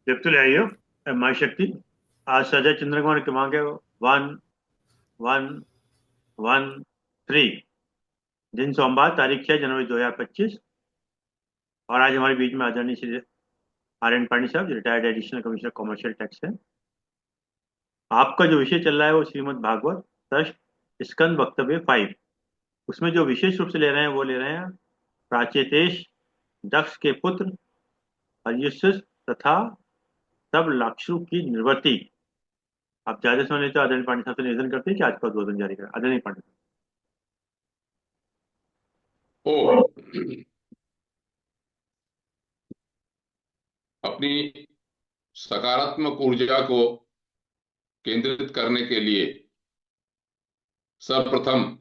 जब तो ले आइयो माई शक्ति। आज सजय चंद्र कुमार क्रमांक है 1113। दिन सोमवार, तारीख 6 जनवरी 2025। और आज हमारे बीच में आदरणीय श्री आर एन पांडे साहब, retired additional commissioner commercial tax है। आपका जो विषय चल रहा है वो श्रीमद् भागवत षष्ठ स्कंद वक्तव्य 5। उसमें जो विशेष रूप से ले रहे हैं वो ले रहे हैं प्राचेतेश दक्ष के पुत्र अयुष्य तथा सब लाक्षु की निवृत्ति। आप ज्यादा समय लेते हो, आदरणीय पांडे साहब से निवेदन करते हैं कि आज का उद्बोधन जारी करें। आदरणीय पांडे साहब। ओ अपनी सकारात्मक ऊर्जा को केंद्रित करने के लिए सर्वप्रथम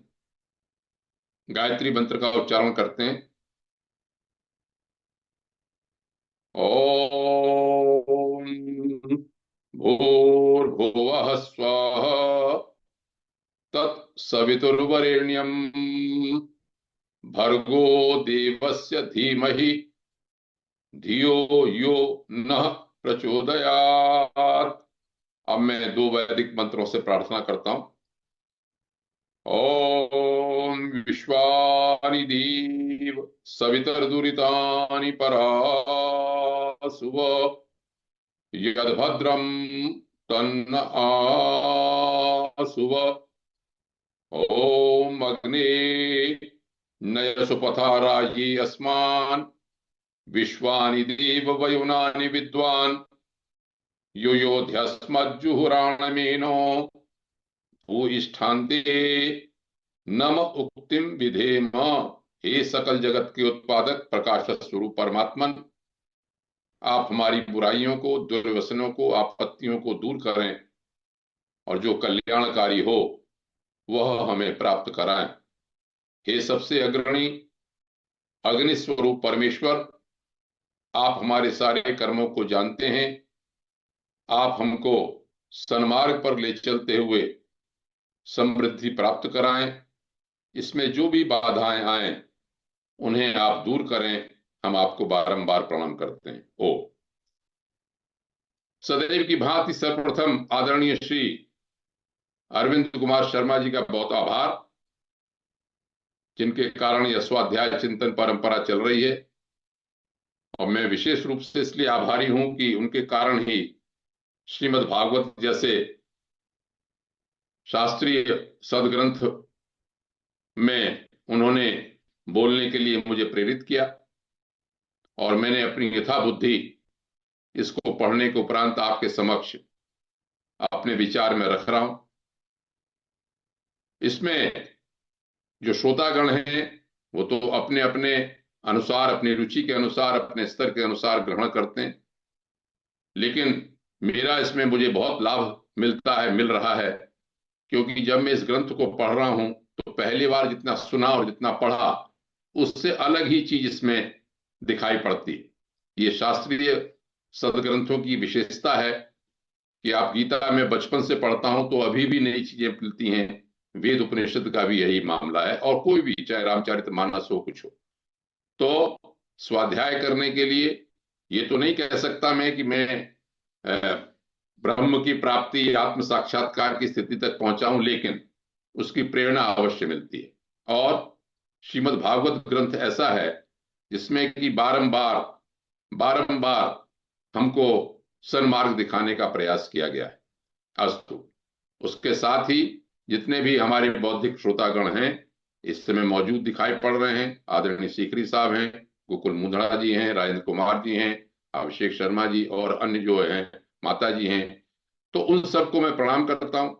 गायत्री मंत्र का उच्चारण करते हैं। ओम भूर्भुवः स्वः तत्सवितुर्वरेण्यं भर्गो देवस्य धीमहि धियो यो नः प्रचोदयात्। अब मैं दो वैदिक मंत्रों से प्रार्थना करता हूं। ओम विश्वानि देव सवितर्दुरितानि परासुव यद्भद्रं तन्न आसुव। ओम अग्ने नयसुपथाराये अस्मान् विश्वानि देव वयुनानि विद्वान् युयोध्यस्मज्जुहुराणमेनो भूयिष्ठान्ते नम उक्तिम विधेम। हे सकल जगत के उत्पादक प्रकाश स्वरूप परमात्मन, आप हमारी बुराइयों को, दुर्व्यसनों को, आपत्तियों को दूर करें और जो कल्याणकारी हो वह हमें प्राप्त कराएं। हे सबसे अग्रणी अग्नि स्वरूप परमेश्वर, आप हमारे सारे कर्मों को जानते हैं। आप हमको सन्मार्ग पर ले चलते हुए समृद्धि प्राप्त कराएं। इसमें जो भी बाधाएं आए उन्हें आप दूर करें। हम आपको बारंबार प्रणाम करते हैं। ओ सदैव की भांति सर्वप्रथम आदरणीय श्री अरविंद कुमार शर्मा जी का बहुत आभार, जिनके कारण यह स्वाध्याय चिंतन परंपरा चल रही है। और मैं विशेष रूप से इसलिए आभारी हूं कि उनके कारण ही श्रीमद् भागवत जैसे शास्त्रीय सदग्रंथ में उन्होंने बोलने के लिए मुझे प्रेरित किया और मैंने अपनी यथा बुद्धि इसको पढ़ने के उपरांत आपके समक्ष अपने विचार में रख रहा हूं। इसमें जो श्रोतागण हैं वो तो अपने अपने अनुसार, अपनी रुचि के अनुसार, अपने स्तर के अनुसार ग्रहण करते हैं, लेकिन मेरा इसमें मुझे बहुत लाभ मिल रहा है, क्योंकि जब मैं इस ग्रंथ को पढ़ रहा हूं तो पहली बार जितना सुना और जितना पढ़ा उससे अलग ही चीज इसमें दिखाई पड़ती है। ये शास्त्रीय सदग्रंथों की विशेषता है कि आप गीता में बचपन से पढ़ता हूं तो अभी भी नई चीजें मिलती हैं। वेद उपनिषद का भी यही मामला है, और कोई भी, चाहे रामचरितमानस हो, कुछ हो। तो स्वाध्याय करने के लिए ये तो नहीं कह सकता मैं कि मैं ब्रह्म की प्राप्ति, आत्म साक्षात्कार की स्थिति तक पहुंचा हूं, लेकिन उसकी प्रेरणा अवश्य मिलती है। और श्रीमद् भागवत ग्रंथ ऐसा है जिसमें कि बारंबार बारंबार हमको सन्मार्ग दिखाने का प्रयास किया गया है। अस्तु, उसके साथ ही जितने भी हमारे बौद्धिक श्रोतागण हैं इस समय मौजूद दिखाई पड़ रहे हैं, आदरणीय सीकरी साहब हैं, गोकुल मुंदड़ा जी हैं, राजेंद्र कुमार जी हैं, अभिषेक शर्मा जी और अन्य जो हैं माता जी हैं, तो उन सबको मैं प्रणाम करता हूं।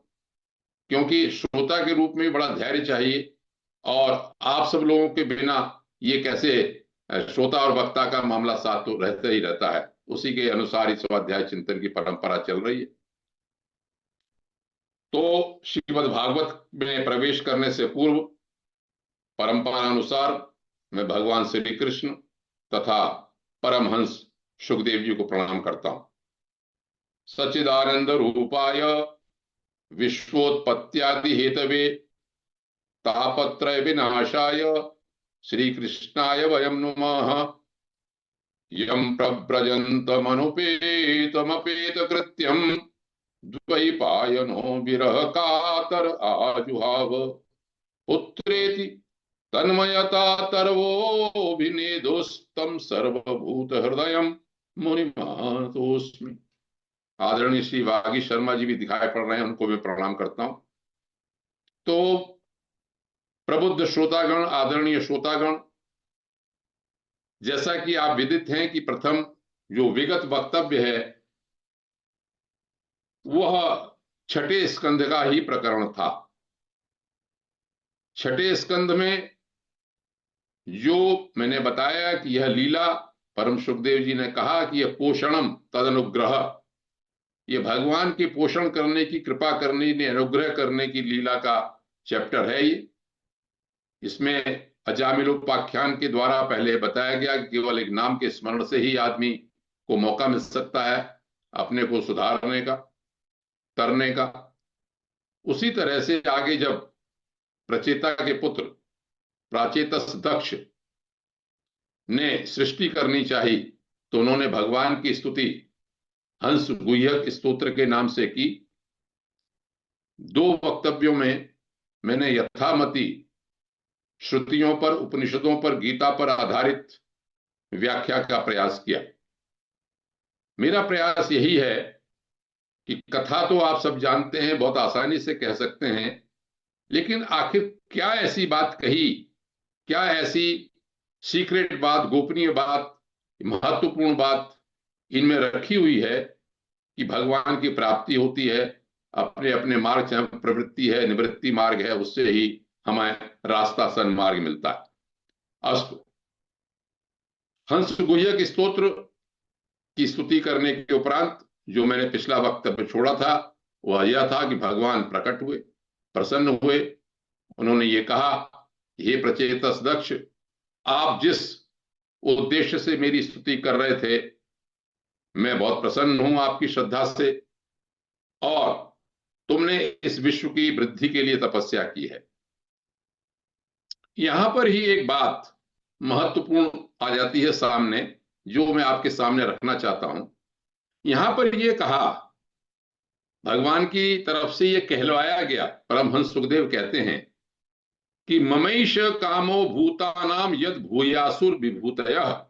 क्योंकि श्रोता के रूप में भी बड़ा धैर्य चाहिए, और आप सब लोगों के बिना ये कैसे श्रोता और वक्ता का मामला साथ तो रहता ही रहता है। उसी के अनुसार इस स्वाध्याय चिंतन की परंपरा चल रही है। तो श्रीमद् भागवत में प्रवेश करने से पूर्व परंपरा अनुसार मैं भगवान श्री कृष्ण तथा परमहंस सुखदेव जी को प्रणाम करता हूं। सच्चिदानंद रूपाय विश्वोत्पत्त्यादि हेतवे तापत्रय विनाशाय श्री कृष्णाय वयम नुमः। यम प्रव्रजन्तमनुपेतमपेत कृत्यम द्वैपायनो विरह कातर आजुहाव पुत्रेति तन्मयता तरवोभिनेदोस्तम सर्वभूत हृदय मुनिमानतोस्मि। आदरणीय श्री वागी शर्मा जी भी दिखाई पड़ रहे हैं, उनको मैं प्रणाम करता हूं। तो प्रबुद्ध श्रोतागण, आदरणीय श्रोतागण, जैसा कि आप विदित हैं कि प्रथम जो विगत वक्तव्य है वह छठे स्कंद का ही प्रकरण था। छठे स्कंद में जो मैंने बताया कि यह लीला, परम सुखदेव जी ने कहा कि यह पोषणम तदनुग्रह, ये भगवान के पोषण करने की, कृपा करने की, अनुग्रह करने की लीला का चैप्टर है ये। इसमें अजामिलोपाख्यान के द्वारा पहले बताया गया कि केवल एक नाम के स्मरण से ही आदमी को मौका मिल सकता है अपने को सुधारने का, करने का। उसी तरह से आगे जब प्रचेता के पुत्र प्राचेतस दक्ष ने सृष्टि करनी चाहिए तो उन्होंने भगवान की स्तुति हंस गुह्यक स्तोत्र के नाम से की। दो वक्तव्यों में मैंने यथामति श्रुतियों पर, उपनिषदों पर, गीता पर आधारित व्याख्या का प्रयास किया। मेरा प्रयास यही है कि कथा तो आप सब जानते हैं, बहुत आसानी से कह सकते हैं, लेकिन आखिर क्या ऐसी बात कही, क्या ऐसी सीक्रेट बात, गोपनीय बात, महत्वपूर्ण बात इनमें रखी हुई है कि भगवान की प्राप्ति होती है, अपने अपने मार्ग, चाहे प्रवृत्ति है, निवृत्ति मार्ग है, उससे ही हमें रास्ता सन्मार्ग मिलता है। अस्तु, हंस गुह्यक स्तोत्र की स्तुति करने के उपरांत जो मैंने पिछला वक्तव्य छोड़ा था वह यह था कि भगवान प्रकट हुए, प्रसन्न हुए। उन्होंने ये कहा, हे प्रचेतस दक्ष, आप जिस उद्देश्य से मेरी स्तुति कर रहे थे, मैं बहुत प्रसन्न हूं आपकी श्रद्धा से, और तुमने इस विश्व की वृद्धि के लिए तपस्या की है। यहां पर ही एक बात महत्वपूर्ण आ जाती है सामने, जो मैं आपके सामने रखना चाहता हूं। यहां पर यह कहा, भगवान की तरफ से यह कहलवाया गया, परमहंस सुखदेव कहते हैं कि ममैष कामो भूतानाम यद भूयासुर विभूतयः।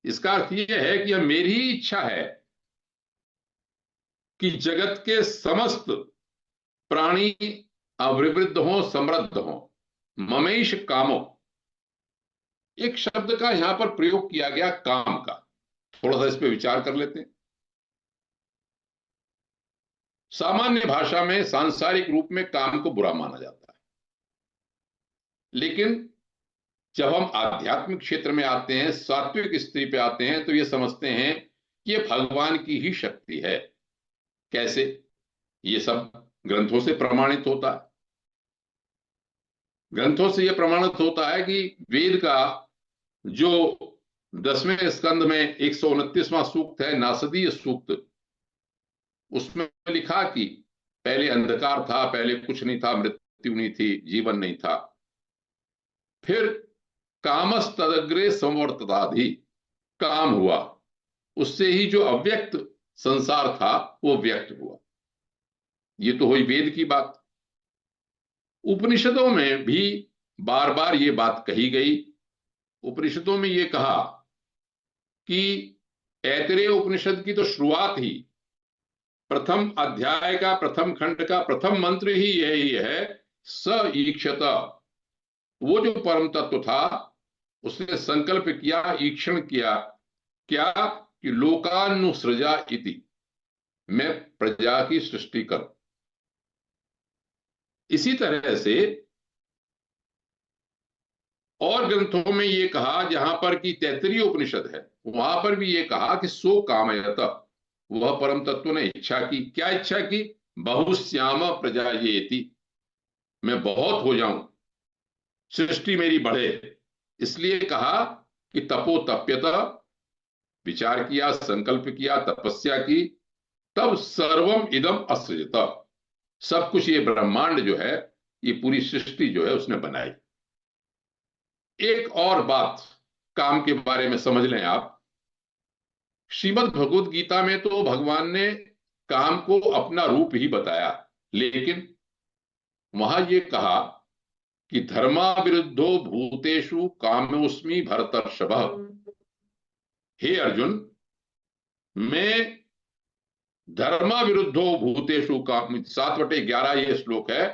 इसका अर्थ यह है कि यह मेरी इच्छा है कि जगत के समस्त प्राणी अभिवृद्ध हों, समृद्ध हों। ममैष कामो, एक शब्द का यहां पर प्रयोग किया गया, काम का। थोड़ा सा इस पे विचार कर लेते हैं। सामान्य भाषा में, सांसारिक रूप में काम को बुरा माना जाता है, लेकिन जब हम आध्यात्मिक क्षेत्र में आते हैं, सात्विक स्त्री पे आते हैं, तो ये समझते हैं कि ये भगवान की ही शक्ति है। कैसे? ये सब ग्रंथों से प्रमाणित होता है। ग्रंथों से यह प्रमाणित होता है कि वेद का जो 10वें स्कंद में 129वां सूक्त है, नासदीय सूक्त, उसमें लिखा कि पहले अंधकार था, पहले कुछ नहीं था, मृत्यु नहीं थी, जीवन नहीं था, फिर कामस तदग्रे संवर्तताधि, काम हुआ, उससे ही जो अव्यक्त संसार था वो व्यक्त हुआ। ये तो हुई वेद की बात। उपनिषदों में भी बार बार ये बात कही गई। उपनिषदों में ये कहा कि ऐतरेय उपनिषद की तो शुरुआत ही, प्रथम अध्याय का, प्रथम खंड का प्रथम मंत्र ही यही है, स ईक्षत। वो जो परम तत्व था उसने संकल्प किया, ईक्षण किया, क्या कि लोकानुसृजा इति, मैं प्रजा की सृष्टि करूं। इसी तरह से और ग्रंथों में यह कहा, जहां पर कि तैत्तरीय उपनिषद है, वहां पर भी यह कहा कि सो कामयत, वह परम तत्व ने इच्छा की। क्या इच्छा की? बहुश्याम प्रजा येति, मैं बहुत हो जाऊं, सृष्टि मेरी बढ़े। इसलिए कहा कि तपो तप्यत, विचार किया, संकल्प किया, तपस्या की, तब सर्वम इदम असृजत, सब कुछ ये ब्रह्मांड जो है, ये पूरी सृष्टि जो है उसने बनाई। एक और बात काम के बारे में समझ लें आप, श्रीमद् भगवत गीता में तो भगवान ने काम को अपना रूप ही बताया, लेकिन वहां ये कहा कि धर्मा विरुद्धो भूतेषु कामोस्मि भरतर्षभ। हे अर्जुन, मैं धर्मा विरुद्धो भूतेषु काम, 7/11 ये श्लोक है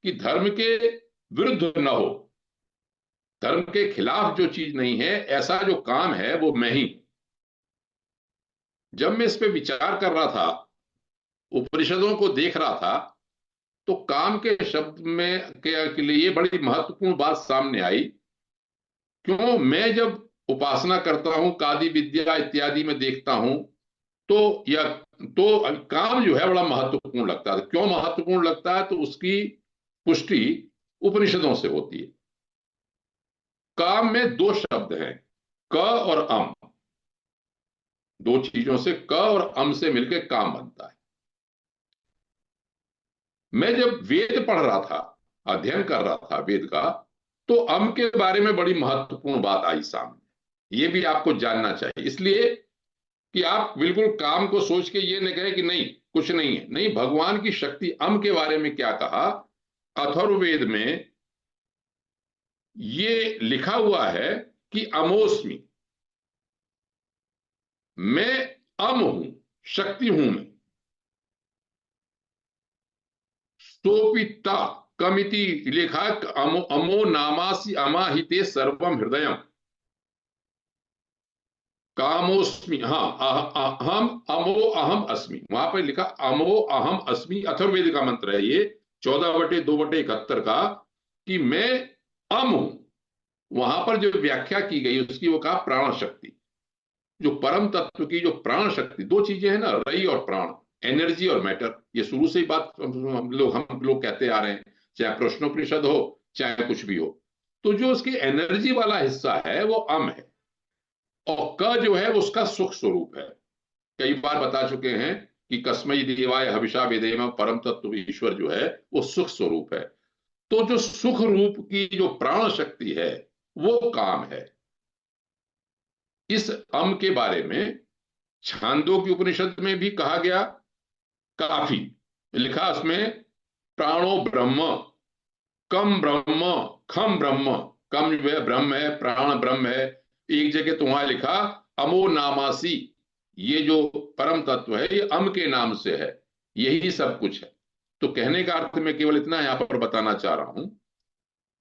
कि धर्म के विरुद्ध न हो, धर्म के खिलाफ जो चीज नहीं है, ऐसा जो काम है वो मैं ही। जब मैं इस पे विचार कर रहा था, उपनिषदों को देख रहा था, तो काम के शब्द में के लिए ये बड़ी महत्वपूर्ण बात सामने आई। क्यों? मैं जब उपासना करता हूं, कादि विद्या इत्यादि में देखता हूं, तो या तो काम जो है बड़ा महत्वपूर्ण लगता है। क्यों महत्वपूर्ण लगता है? तो उसकी पुष्टि उपनिषदों से होती है। काम में दो शब्द हैं, क और अम। दो चीजों से, क और अम से मिलकर काम बनता है। मैं जब वेद पढ़ रहा था, अध्ययन कर रहा था वेद का, तो अम के बारे में बड़ी महत्वपूर्ण बात आई सामने। ये भी आपको जानना चाहिए, इसलिए कि आप बिल्कुल काम को सोच के ये न कहें कि नहीं कुछ नहीं है। नहीं, भगवान की शक्ति अम के बारे में क्या कहा? अथर्ववेद में ये लिखा हुआ है कि अमोस्मि, मैं अम हूं, शक्ति हूं मैं। सोपिता कमिति लिखा है, अमो अमो नामासी अमाहिते सर्वम हृदयम कामोस्मि। हाँ, अहम अमो अहम अस्मि, वहां पर लिखा अमो अहम अस्मि। अथर्ववेद का मंत्र है ये, 14/2/71 का, कि मैं अम हूं। वहां पर जो व्याख्या की गई उसकी वो कहा प्राण शक्ति। जो परम तत्व की जो प्राण शक्ति, दो चीजें हैं ना, रई और प्राण, एनर्जी और मैटर। ये शुरू से ही बात हम लोग कहते आ रहे हैं, चाहे प्रश्नोपनिषद हो चाहे कुछ भी हो। तो जो उसकी एनर्जी वाला हिस्सा है वो अम है, और क जो है उसका सुख स्वरूप है। कई बार बता चुके हैं कि कस्मई देवाय हविषा वेदेम, परम तत्व ईश्वर जो है वो सुख स्वरूप है। तो जो सुख रूप की जो प्राण शक्ति है वो काम है। इस अम के बारे में छांदोग्य उपनिषद में भी कहा गया, काफी लिखा उसमें, प्राणो ब्रह्म, कम ब्रह्म, खम ब्रह्म। कम जो है ब्रह्म है, प्राण ब्रह्म है। एक जगह तो वहां लिखा अमो नामासी, ये जो परम तत्व है ये अम के नाम से है, यही सब कुछ है। तो कहने का अर्थ मैं केवल इतना यहां पर बताना चाह रहा हूं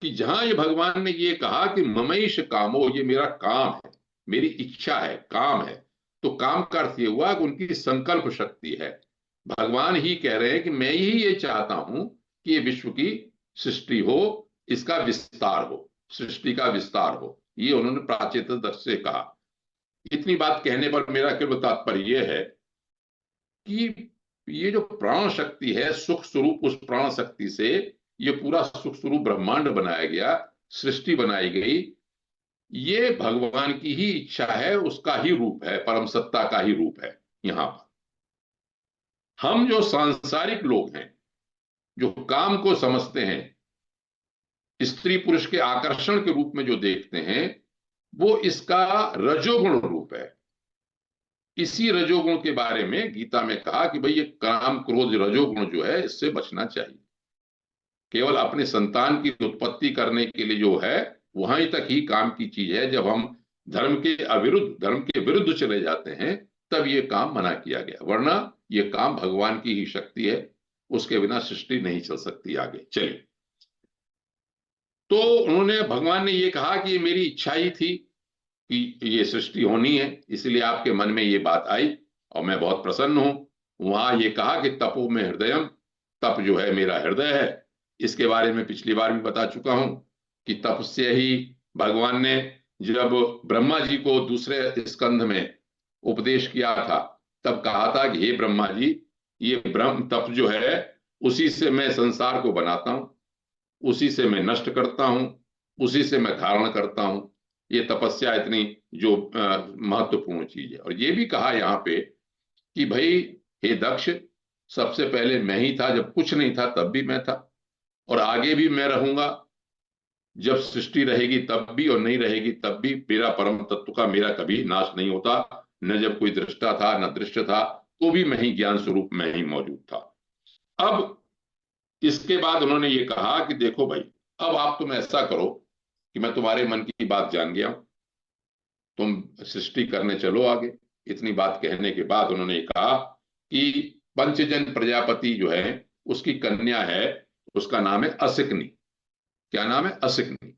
कि जहां ये भगवान ने ये कहा कि ममैष कामो, ये मेरा काम है, मेरी इच्छा है, काम है, तो काम का अर्थ ये हुआ कि उनकी संकल्प शक्ति है। भगवान ही कह रहे हैं कि मैं ही ये चाहता हूं कि ये विश्व की सृष्टि हो, इसका विस्तार हो, सृष्टि का विस्तार हो। ये उन्होंने प्राचेत दर्श से कहा। इतनी बात कहने पर मेरा केवल तात्पर्य यह है कि ये जो प्राण शक्ति है, सुख स्वरूप, उस प्राण शक्ति से ये पूरा सुख स्वरूप ब्रह्मांड बनाया गया, सृष्टि बनाई गई। ये भगवान की ही इच्छा है, उसका ही रूप है, परम सत्ता का ही रूप है। यहां पर हम जो सांसारिक लोग हैं, जो काम को समझते हैं, स्त्री पुरुष के आकर्षण के रूप में जो देखते हैं, वो इसका रजोगुण रूप है। इसी रजोगुण के बारे में गीता में कहा कि भाई ये काम क्रोध रजोगुण जो है इससे बचना चाहिए। केवल अपने संतान की उत्पत्ति करने के लिए जो है वहां तक ही काम की चीज है। जब हम धर्म के अविरुद्ध, धर्म के विरुद्ध चले जाते हैं, तब ये काम मना किया गया। वरना ये काम भगवान की ही शक्ति है, उसके बिना सृष्टि नहीं चल सकती आगे। चलिए, तो उन्होंने, भगवान ने ये कहा कि ये मेरी इच्छा ही थी कि ये सृष्टि होनी है, इसलिए आपके मन में ये बात आई और मैं बहुत प्रसन्न हूं। वहां ये कहा कि तपो में हृदयम, तप जो है मेरा हृदय है। इसके बारे में पिछली बार भी बता चुका हूं कि तप से ही भगवान ने जब ब्रह्मा जी को दूसरे स्कंध में उपदेश किया था, तब कहा था कि हे ब्रह्मा जी, ये ब्रह्म तप जो है उसी से मैं संसार को बनाता हूं, उसी से मैं नष्ट करता हूं, उसी से मैं धारण करता हूं। ये तपस्या इतनी जो महत्वपूर्ण चीज है। और ये भी कहा यहाँ पे कि भाई हे दक्ष, सबसे पहले मैं ही था, जब कुछ नहीं था तब भी मैं था, और आगे भी मैं रहूंगा। जब सृष्टि रहेगी तब भी और नहीं रहेगी तब भी, मेरा परम तत्व का मेरा कभी नाश नहीं होता। न जब कोई दृष्टा था न दृश्य था, तो भी मैं ही ज्ञान स्वरूप में ही मौजूद था। अब इसके बाद उन्होंने ये कहा कि देखो भाई, अब आप तुम ऐसा करो कि मैं तुम्हारे मन की बात जान गया हूं, तुम सृष्टि करने चलो आगे। इतनी बात कहने के बाद उन्होंने कहा कि पंचजन प्रजापति जो है, उसकी कन्या है, उसका नाम है असिकनी। क्या नाम है? असिकनी।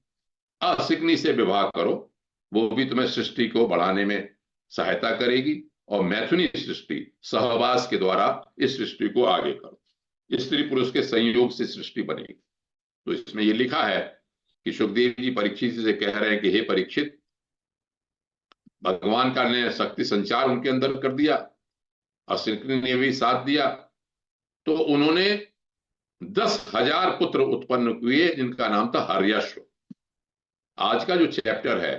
असिकनी से विवाह करो, वो भी तुम्हें सृष्टि को बढ़ाने में सहायता करेगी, और मैथुनी सृष्टि सहवास के द्वारा इस सृष्टि को आगे करो। स्त्री पुरुष के संयोग से सृष्टि बनेगी। तो इसमें यह लिखा है कि सुखदेव जी परीक्षित से कह रहे हैं कि हे परीक्षित, भगवान का ने शक्ति संचार उनके अंदर कर दिया, असिकनी ने भी साथ दिया, तो उन्होंने 10,000 पुत्र उत्पन्न किए, जिनका नाम था हर्यश्व। आज का जो चैप्टर है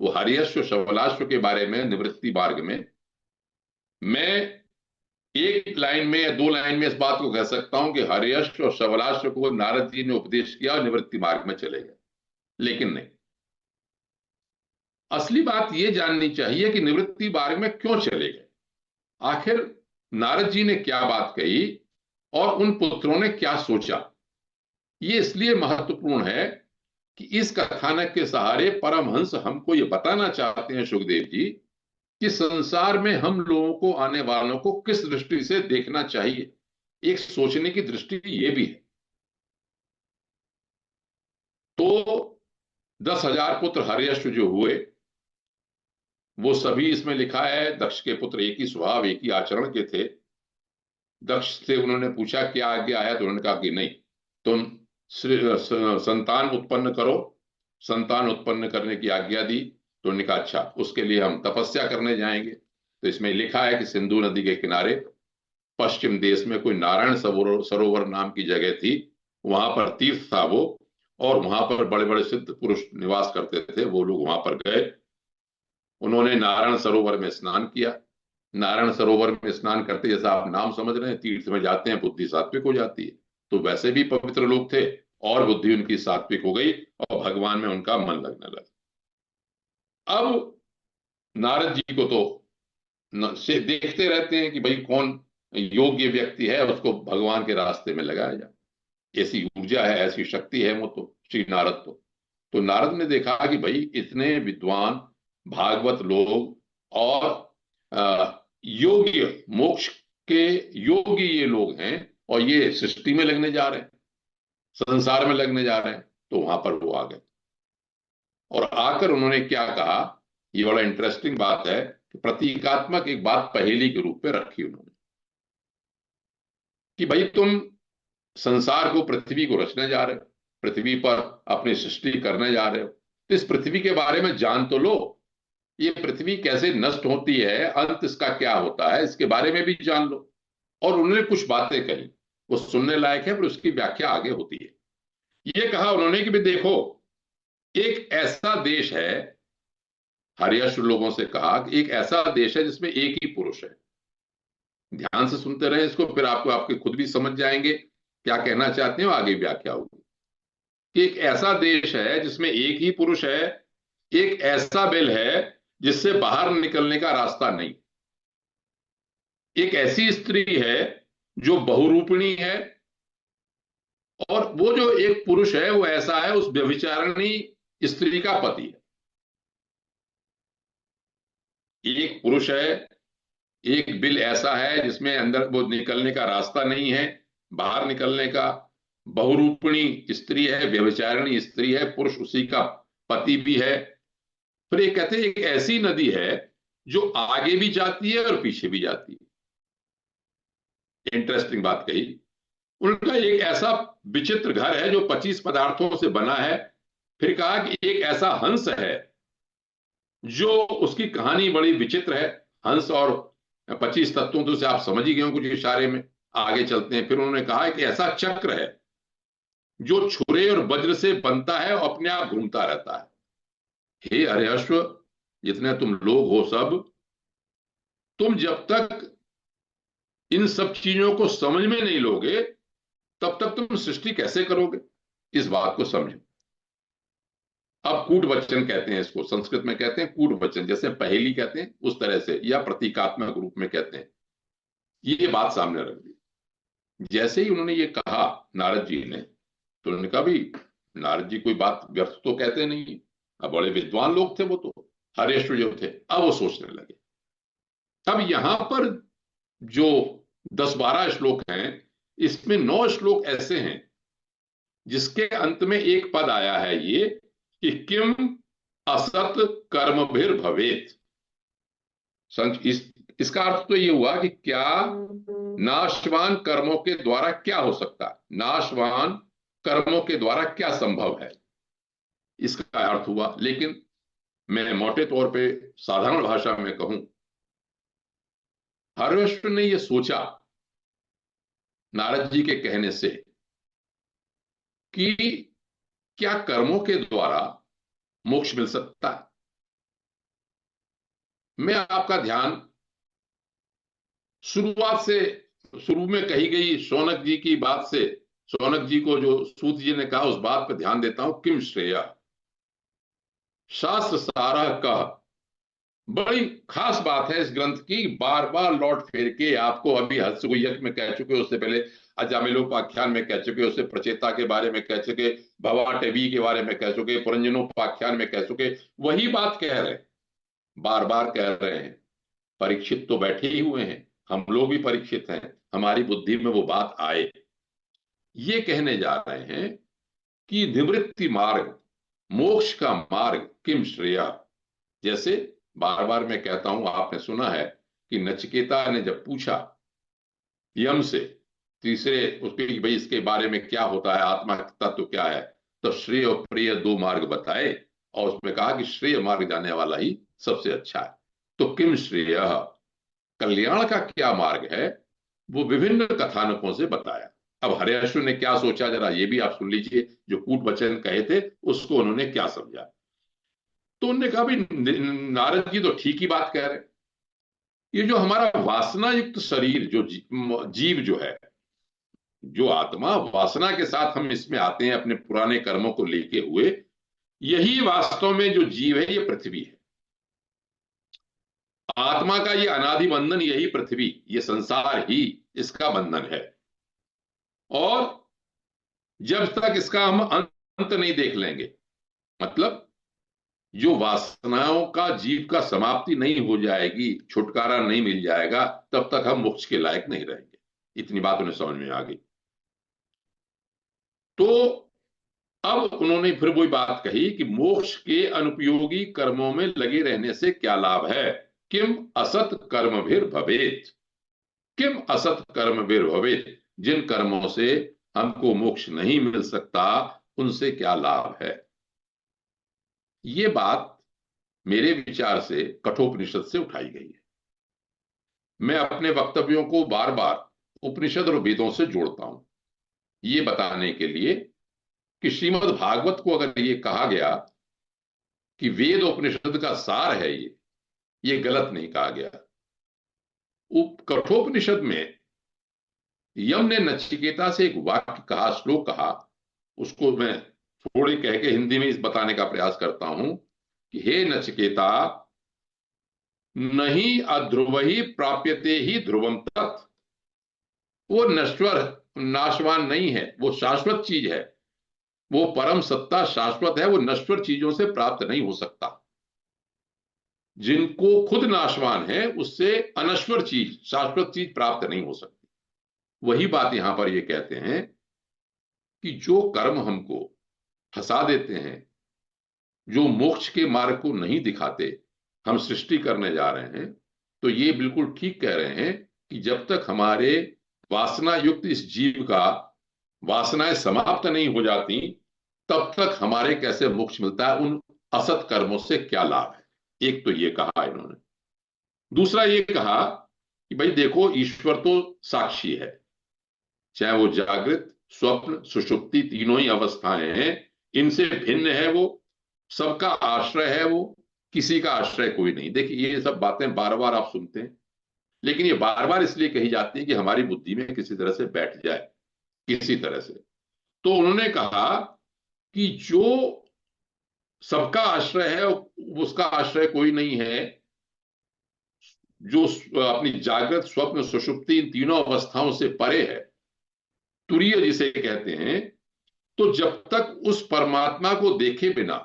वो हर्यश्व शवलाश्व के बारे में, निवृत्ति मार्ग में। मैं एक लाइन में या 2 लाइन में इस बात को कह सकता हूं कि हर्यश्व और शवलाश्व को नारद जी ने उपदेश किया और निवृत्ति मार्ग में चले गए, लेकिन नहीं। असली बात यह जाननी चाहिए कि निवृत्ति मार्ग में क्यों चले गए, आखिर नारद जी ने क्या बात कही और उन पुत्रों ने क्या सोचा। ये इसलिए महत्वपूर्ण है कि इस कथानक के सहारे परमहंस हमको ये बताना चाहते हैं, सुखदेव जी, कि संसार में हम लोगों को, आने वालों को किस दृष्टि से देखना चाहिए। एक सोचने की दृष्टि ये भी है। तो 10,000 पुत्र हर्यश्व जो हुए, वो सभी, इसमें लिखा है, दक्ष के पुत्र एक ही स्वभाव एक ही आचरण के थे। दक्ष से उन्होंने पूछा क्या आज्ञा आया, तो उन्होंने कहा कि नहीं, तुम संतान उत्पन्न करो। संतान उत्पन्न करने की आज्ञा दी, तो उन्होंने कहा अच्छा, उसके लिए हम तपस्या करने जाएंगे। तो इसमें लिखा है कि सिंधु नदी के किनारे पश्चिम देश में कोई नारायण सरोवर नाम की जगह थी, वहां पर तीर्थ था वो, और वहां पर बड़े बड़े सिद्ध पुरुष निवास करते थे। वो लोग वहां पर गए, उन्होंने नारायण सरोवर में स्नान किया। नारायण सरोवर में स्नान करते, जैसा आप नाम समझ रहे हैं, तीर्थ में जाते हैं बुद्धि सात्विक हो जाती है, तो वैसे भी पवित्र लोग थे और बुद्धि उनकी सात्विक हो गई और भगवान में उनका मन लगने लगा। अब नारद जी को तो से देखते रहते हैं कि भाई कौन योग्य व्यक्ति है, उसको भगवान के रास्ते में लगाया जाए। ऐसी ऊर्जा है, ऐसी शक्ति है वो तो श्री नारद तो नारद ने देखा कि भाई इतने विद्वान भागवत लोग और योग्य, मोक्ष के योग्य ये लोग हैं, और ये सृष्टि में लगने जा रहे हैं, संसार में लगने जा रहे हैं। तो वहां पर वो आ गए, और आकर उन्होंने क्या कहा, ये बड़ा इंटरेस्टिंग बात है कि प्रतीकात्मक एक बात पहेली के रूप में रखी उन्होंने, कि भाई तुम संसार को, पृथ्वी को रचने जा रहे हो, पृथ्वी पर अपनी सृष्टि करने जा रहे हो, तो इस पृथ्वी के बारे में जान तो लो। ये पृथ्वी कैसे नष्ट होती है, अंत इसका क्या होता है, इसके बारे में भी जान लो। और उन्होंने कुछ बातें कही, वो सुनने लायक है, पर उसकी व्याख्या आगे होती है। ये कहा उन्होंने कि भी देखो, एक ऐसा देश है, हर्यश्व लोगों से कहा कि एक ऐसा देश है जिसमें एक ही पुरुष है। ध्यान से सुनते रहे इसको, फिर आपको आपके खुद भी समझ जाएंगे क्या कहना चाहते हैं, आगे व्याख्या होगी। कि एक ऐसा देश है जिसमें एक ही पुरुष है, एक ऐसा बेल है जिससे बाहर निकलने का रास्ता नहीं, एक ऐसी स्त्री है जो बहुरूपिणी है, और वो जो एक पुरुष है वो ऐसा है, उस व्यभिचारिणी स्त्री का पति है। एक पुरुष है, एक बिल ऐसा है जिसमें अंदर वो निकलने का रास्ता नहीं है, बाहर निकलने का। बहुरूपिणी स्त्री है, व्यभिचारिणी स्त्री है, पुरुष उसी का पति भी है। फिर ये कहते हैं एक ऐसी नदी है जो आगे भी जाती है और पीछे भी जाती है। इंटरेस्टिंग बात कही उनका। एक ऐसा विचित्र घर है जो 25 पदार्थों से बना है। फिर कहा कि एक ऐसा हंस है जो, उसकी कहानी बड़ी विचित्र है। हंस और 25 तत्वों तो से आप समझ ही गए हो कुछ इशारे में, आगे चलते हैं। फिर उन्होंने कहा कि ऐसा चक्र है जो छुरे और वज्र से बनता है और अपने आप घूमता रहता है। हे हर्यश्व, जितने तुम लोग हो सब, तुम जब तक इन सब चीजों को समझ में नहीं लोगे, तब तक तुम सृष्टि कैसे करोगे, इस बात को समझो। अब कूट वचन कहते हैं इसको, संस्कृत में कहते हैं कूट वचन, जैसे पहेली कहते हैं उस तरह से, या प्रतीकात्मक रूप में कहते हैं। ये बात सामने रख दी। जैसे ही उन्होंने ये कहा नारद जी ने, तो उन्होंने कहा भी नारद जी कोई बात व्यर्थ तो कहते नहीं, अब बड़े विद्वान लोग थे वो तो, हरेश जो थे। अब वो सोचने लगे। अब यहां पर जो 10-12 श्लोक हैं, इसमें 9 श्लोक ऐसे हैं जिसके अंत में एक पद आया है ये कि किम असत कर्मभिर भवेत। इसका अर्थ तो ये हुआ कि क्या नाशवान कर्मों के द्वारा क्या हो सकता है, नाशवान कर्मों के द्वारा क्या संभव है, इसका अर्थ हुआ। लेकिन मैं मोटे तौर पे साधारण भाषा में कहूं, हर्षवर्धन ने यह सोचा नारद जी के कहने से कि क्या कर्मों के द्वारा मोक्ष मिल सकता है। मैं आपका ध्यान शुरुआत से, शुरू में कही गई शौनक जी की बात से, शौनक जी को जो सूत जी ने कहा उस बात पर ध्यान देता हूं। किम श्रेया, शास्त्र सारा कह, बड़ी खास बात है इस ग्रंथ की, बार बार लौट फेर के आपको, अभी हर्षगुह्यक में कह चुके, उससे पहले अजामिलोपाख्यान में कह चुके, उससे प्रचेता के बारे में कह चुके, भवाटवी के बारे में कह चुके, पुरंजनोपाख्यान में कह चुके, वही बात कह रहे हैं, बार बार कह रहे हैं। परीक्षित तो बैठे ही हुए हैं, हम लोग भी परीक्षित हैं, हमारी बुद्धि में वो बात आए। ये कहने जा रहे हैं कि निवृत्ति मार्ग, मोक्ष का मार्ग, किम श्रेया। जैसे बार बार मैं कहता हूं, आपने सुना है कि नचिकेता ने जब पूछा यम से तीसरे उसके कि भाई इसके बारे में क्या होता है, आत्मा का तत्व क्या है, तो श्रेय और प्रिय 2 मार्ग बताए, और उसमें कहा कि श्रेय मार्ग जाने वाला ही सबसे अच्छा है। तो किम श्रेय, कल्याण का क्या मार्ग है, वो विभिन्न कथानकों से बताया। अब हरिहर्ष ने क्या सोचा, जरा ये भी आप सुन लीजिए, जो कूट वचन कहे थे उसको उन्होंने क्या समझा। तो उन्होंने कहा भी नारद जी तो ठीक ही बात कह रहे, ये जो हमारा वासना युक्त शरीर, जो जीव जो है, जो आत्मा, वासना के साथ हम इसमें आते हैं अपने पुराने कर्मों को लेके हुए, यही वास्तव में जो जीव है ये पृथ्वी है। आत्मा का ये अनादि बंधन, यही पृथ्वी, ये संसार ही इसका बंधन है। और जब तक इसका हम अंत नहीं देख लेंगे, मतलब जो वासनाओं का जीव का समाप्ति नहीं हो जाएगी, छुटकारा नहीं मिल जाएगा, तब तक हम मोक्ष के लायक नहीं रहेंगे। इतनी बात उन्हें समझ में आ गई। तो अब उन्होंने फिर वही बात कही कि मोक्ष के अनुपयोगी कर्मों में लगे रहने से क्या लाभ है। किम असत कर्मभिर भवेत, किम असत कर्मभिर भवेत, जिन कर्मों से हमको मोक्ष नहीं मिल सकता उनसे क्या लाभ है। ये बात मेरे विचार से कठोपनिषद से उठाई गई है। मैं अपने वक्तव्यों को बार बार उपनिषद और वेदों से जोड़ता हूं, ये बताने के लिए कि श्रीमद् भागवत को अगर ये कहा गया कि वेद उपनिषद का सार है, ये गलत नहीं कहा गया। कठोपनिषद में यम ने नचिकेता से एक वाक्य कहा, श्लोक कहा, उसको मैं थोड़े कह के हिंदी में इस बताने का प्रयास करता हूं कि हे नचिकेता, नहीं अध्रुव ही प्राप्यते ही ध्रुवम तत्, वो नश्वर नाशवान नहीं है, वो शाश्वत चीज है, वो परम सत्ता शाश्वत है, वो नश्वर चीजों से प्राप्त नहीं हो सकता। जिनको खुद नाशवान है उससे अनश्वर चीज, शाश्वत चीज प्राप्त नहीं हो सकती। वही बात यहां पर ये कहते हैं कि जो कर्म हमको फंसा देते हैं, जो मोक्ष के मार्ग को नहीं दिखाते, हम सृष्टि करने जा रहे हैं, तो ये बिल्कुल ठीक कह रहे हैं कि जब तक हमारे वासना युक्त इस जीव का वासनाएं समाप्त नहीं हो जाती, तब तक हमारे कैसे मोक्ष मिलता है, उन असत कर्मों से क्या लाभ है। एक तो ये कहा इन्होंने। दूसरा ये कहा कि भाई देखो, ईश्वर तो साक्षी है, चाहे वो जागृत, स्वप्न, सुषुप्ति तीनों ही अवस्थाएं हैं, इनसे भिन्न है वो, सबका आश्रय है वो, किसी का आश्रय कोई नहीं। देखिए ये सब बातें बार बार आप सुनते हैं, लेकिन ये बार बार इसलिए कही जाती है कि हमारी बुद्धि में किसी तरह से बैठ जाए, किसी तरह से। तो उन्होंने कहा कि जो सबका आश्रय है, उसका आश्रय कोई नहीं है। जो अपनी जागृत, स्वप्न, सुषुप्ति, इन तीनों अवस्थाओं से परे है, तुरीय जिसे कहते हैं। तो जब तक उस परमात्मा को देखे बिना,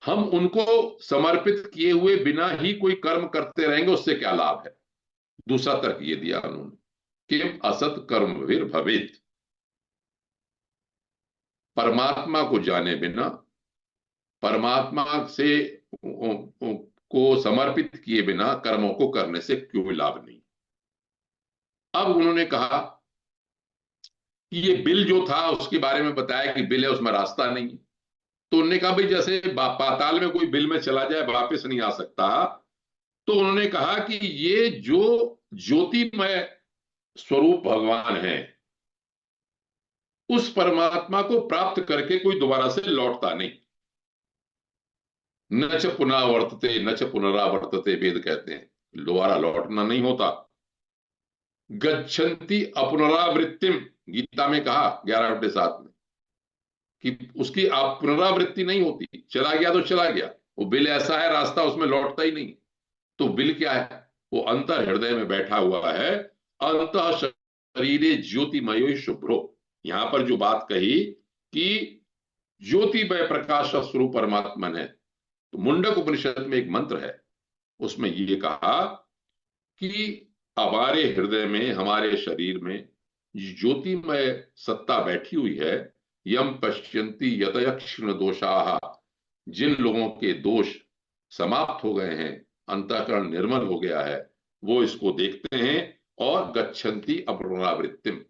हम उनको समर्पित किए हुए बिना ही कोई कर्म करते रहेंगे, उससे क्या लाभ है? दूसरा तर्क ये दिया उन्होंने, किम असत कर्म वीर भवेत। परमात्मा को जाने बिना, परमात्मा से को समर्पित किए बिना कर्मों को करने से कोई लाभ नहीं। अब उन्होंने कहा कि ये बिल जो था उसके बारे में बताया कि बिल है, उसमें रास्ता नहीं। तो उन्होंने कहा भाई जैसे पाताल में कोई बिल में चला जाए वापस नहीं आ सकता, तो उन्होंने कहा कि ये जो ज्योतिमय स्वरूप भगवान है, उस परमात्मा को प्राप्त करके कोई दोबारा से लौटता नहीं। न च पुनरावर्तते न च पुनरावर्तते, वेद कहते हैं दोबारा लौटना नहीं होता। गच्छन्ति अपुनरावृत्तिम, गीता में कहा 11:7 में कि उसकी आप पुनरावृत्ति नहीं होती, चला गया तो चला गया। वो बिल ऐसा है, रास्ता उसमें लौटता ही नहीं। तो बिल क्या है? वो अंत हृदय में बैठा हुआ है। अंत शरीरे ज्योतिमयो शुभ्रो। यहां पर जो बात कही कि ज्योतिमय प्रकाश स्वरूप परमात्मन है, तो मुंडक उपनिषद में एक मंत्र है, उसमें ये कहा कि हमारे हृदय में, हमारे शरीर में ज्योतिमय सत्ता बैठी हुई है। यम पश्यन्ति यतयक्षिण दोषाः, जिन लोगों के दोष समाप्त हो गए हैं, अंतःकरण निर्मल हो गया है, वो इसको देखते हैं और गच्छन्ति अपुनरावृत्तिम,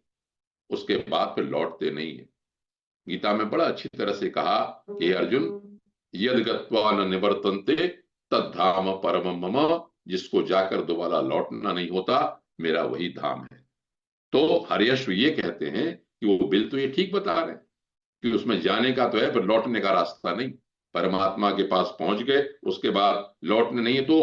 उसके बाद फिर लौटते नहीं है। गीता में बड़ा अच्छी तरह से कहा कि अर्जुन, यद गत्वा न निवर्तन्ते तद्धाम परमम मम, जिसको जाकर दोबारा लौटना नहीं होता, मेरा वही धाम है। तो हर्यश्व ये कहते हैं कि वो बिल तो ये ठीक बता रहे हैं कि उसमें जाने का तो है, पर लौटने का रास्ता नहीं। परमात्मा के पास पहुंच गए, उसके बाद लौटने नहीं है। तो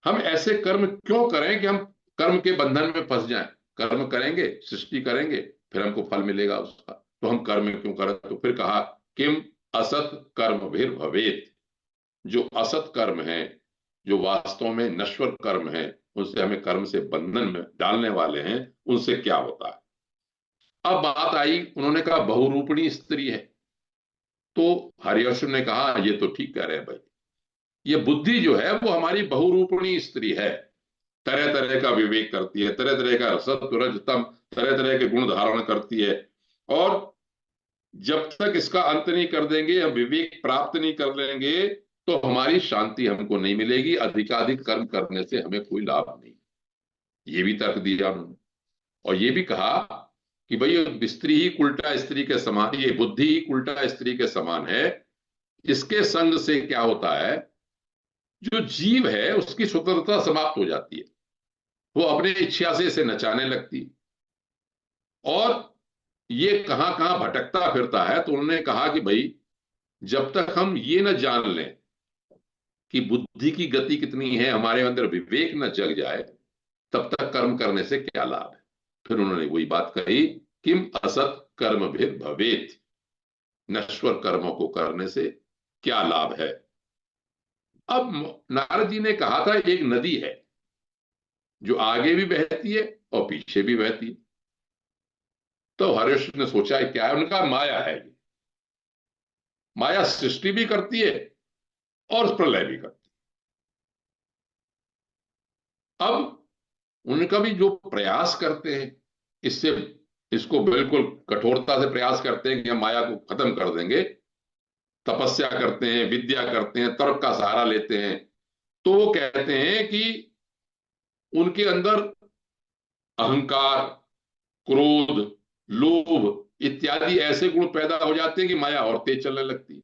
हम ऐसे कर्म क्यों करें कि हम कर्म के बंधन में फंस जाएं? कर्म करेंगे, सृष्टि करेंगे, फिर हमको फल मिलेगा उसका। तो हम कर्म क्यों करें? तो फिर कहा किम असत कर्म भीर भवेत। जो असत कर्म है, जो वास्तव में नश्वर कर्म है, उनसे हमें कर्म से बंधन में डालने वाले हैं, उनसे क्या होता है? अब बात आई, उन्होंने कहा बहुरूपिणी स्त्री है। तो हरिहर्ष ने कहा ये तो ठीक कह रहे हैं भाई, ये बुद्धि जो है वो हमारी बहुरूपिणी स्त्री है, तरह तरह का विवेक करती है, तरह तरह का सत्व रज तम, तरह तरह के गुण धारण करती है। और जब तक इसका अंत नहीं कर देंगे, हम विवेक प्राप्त नहीं कर लेंगे, तो हमारी शांति हमको नहीं मिलेगी। अधिकाधिक कर्म करने से हमें कोई लाभ नहीं। ये भी तर्क दिया उन्होंने। और ये भी कहा कि भाई ये स्त्री ही उल्टा स्त्री के समान, ये बुद्धि ही उल्टा स्त्री के समान है। इसके संग से क्या होता है, जो जीव है उसकी स्वतंत्रता समाप्त हो जाती है, वो अपनी इच्छा से इसे नचाने लगती है, और ये कहां कहां भटकता फिरता है। तो उन्होंने कहा कि भाई जब तक हम ये न जान लें कि बुद्धि की गति कितनी है, हमारे अंदर विवेक न जग जाए, तब तक कर्म करने से क्या लाभ है? फिर उन्होंने वही बात कही, किम असत कर्म भेद भवेत, नश्वर कर्मों को करने से क्या लाभ है? अब नारद जी ने कहा था एक नदी है जो आगे भी बहती है और पीछे भी बहती है। तो हरीश ने सोचा है क्या है? उनका माया है। ये माया सृष्टि भी करती है और प्रलय भी करती है। अब उनका भी जो प्रयास करते हैं, इससे इसको बिल्कुल कठोरता से प्रयास करते हैं कि हम माया को खत्म कर देंगे, तपस्या करते हैं, विद्या करते हैं, तर्क का सहारा लेते हैं। तो वो कहते हैं कि उनके अंदर अहंकार, क्रोध, लोभ इत्यादि ऐसे गुण पैदा हो जाते हैं कि माया और तेज चलने लगती है।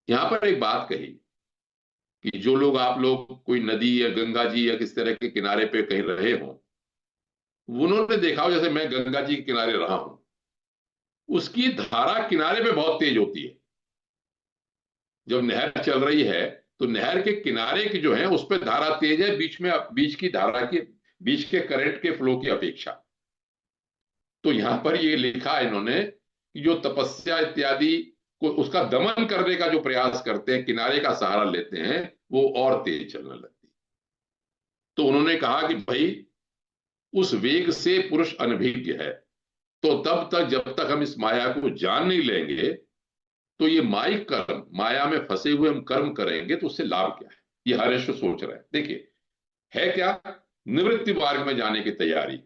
यहां पर एक बात कही कि जो लोग, आप लोग कोई नदी या गंगा जी या किस तरह के किनारे पे कहीं रहे हो, उन्होंने देखा हो, जैसे मैं गंगा जी के किनारे रहा हूं, उसकी धारा किनारे पे बहुत तेज होती है। जब नहर चल रही है तो नहर के किनारे की जो है उस पर धारा तेज है, बीच में, बीच की धारा की, बीच के करंट के फ्लो की अपेक्षा। तो यहां पर ये लिखा है इन्होंने कि जो तपस्या इत्यादि को उसका दमन करने का जो प्रयास करते हैं, किनारे का सहारा लेते हैं, वो और तेज चलने लगती है। तो उन्होंने कहा कि भाई उस वेग से पुरुष अनभिज्ञ है, तो तब तक जब तक हम इस माया को जान नहीं लेंगे, तो ये माइक कर्म, माया में फंसे हुए हम कर्म करेंगे तो उससे लाभ क्या है, ये हरेश्वर सोच रहे हैं। देखिए है क्या, निवृत्ति मार्ग में जाने की तैयारी।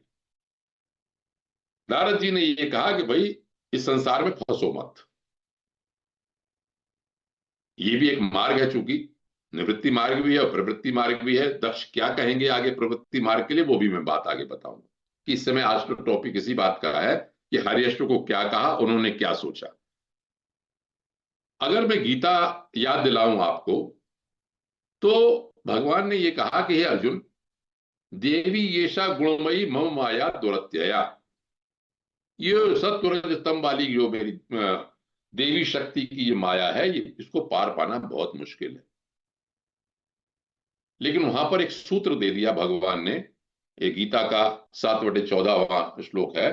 नारद जी ने ये कहा कि भाई इस संसार में फंसो मत, ये भी एक मार्ग है, चूंकि निवृत्ति मार्ग भी है और प्रवृत्ति मार्ग भी है। दक्ष क्या कहेंगे आगे प्रवृत्ति मार्ग के लिए, वो भी मैं बात आगे बताऊंगा कि इस समय आज तो टॉपिक इसी बात का है कि हरिश्वर को क्या कहा, उन्होंने क्या सोचा। अगर मैं गीता याद दिलाऊं आपको, तो भगवान ने ये कहा कि हे अर्जुन, देवी येषा गुणमयी मम माया दुरत्यया, ये सत्वरजतम वाली जो मेरी देवी शक्ति की ये माया है, ये इसको पार पाना बहुत मुश्किल है। लेकिन वहां पर एक सूत्र दे दिया भगवान ने, ये गीता का 7/14वां श्लोक है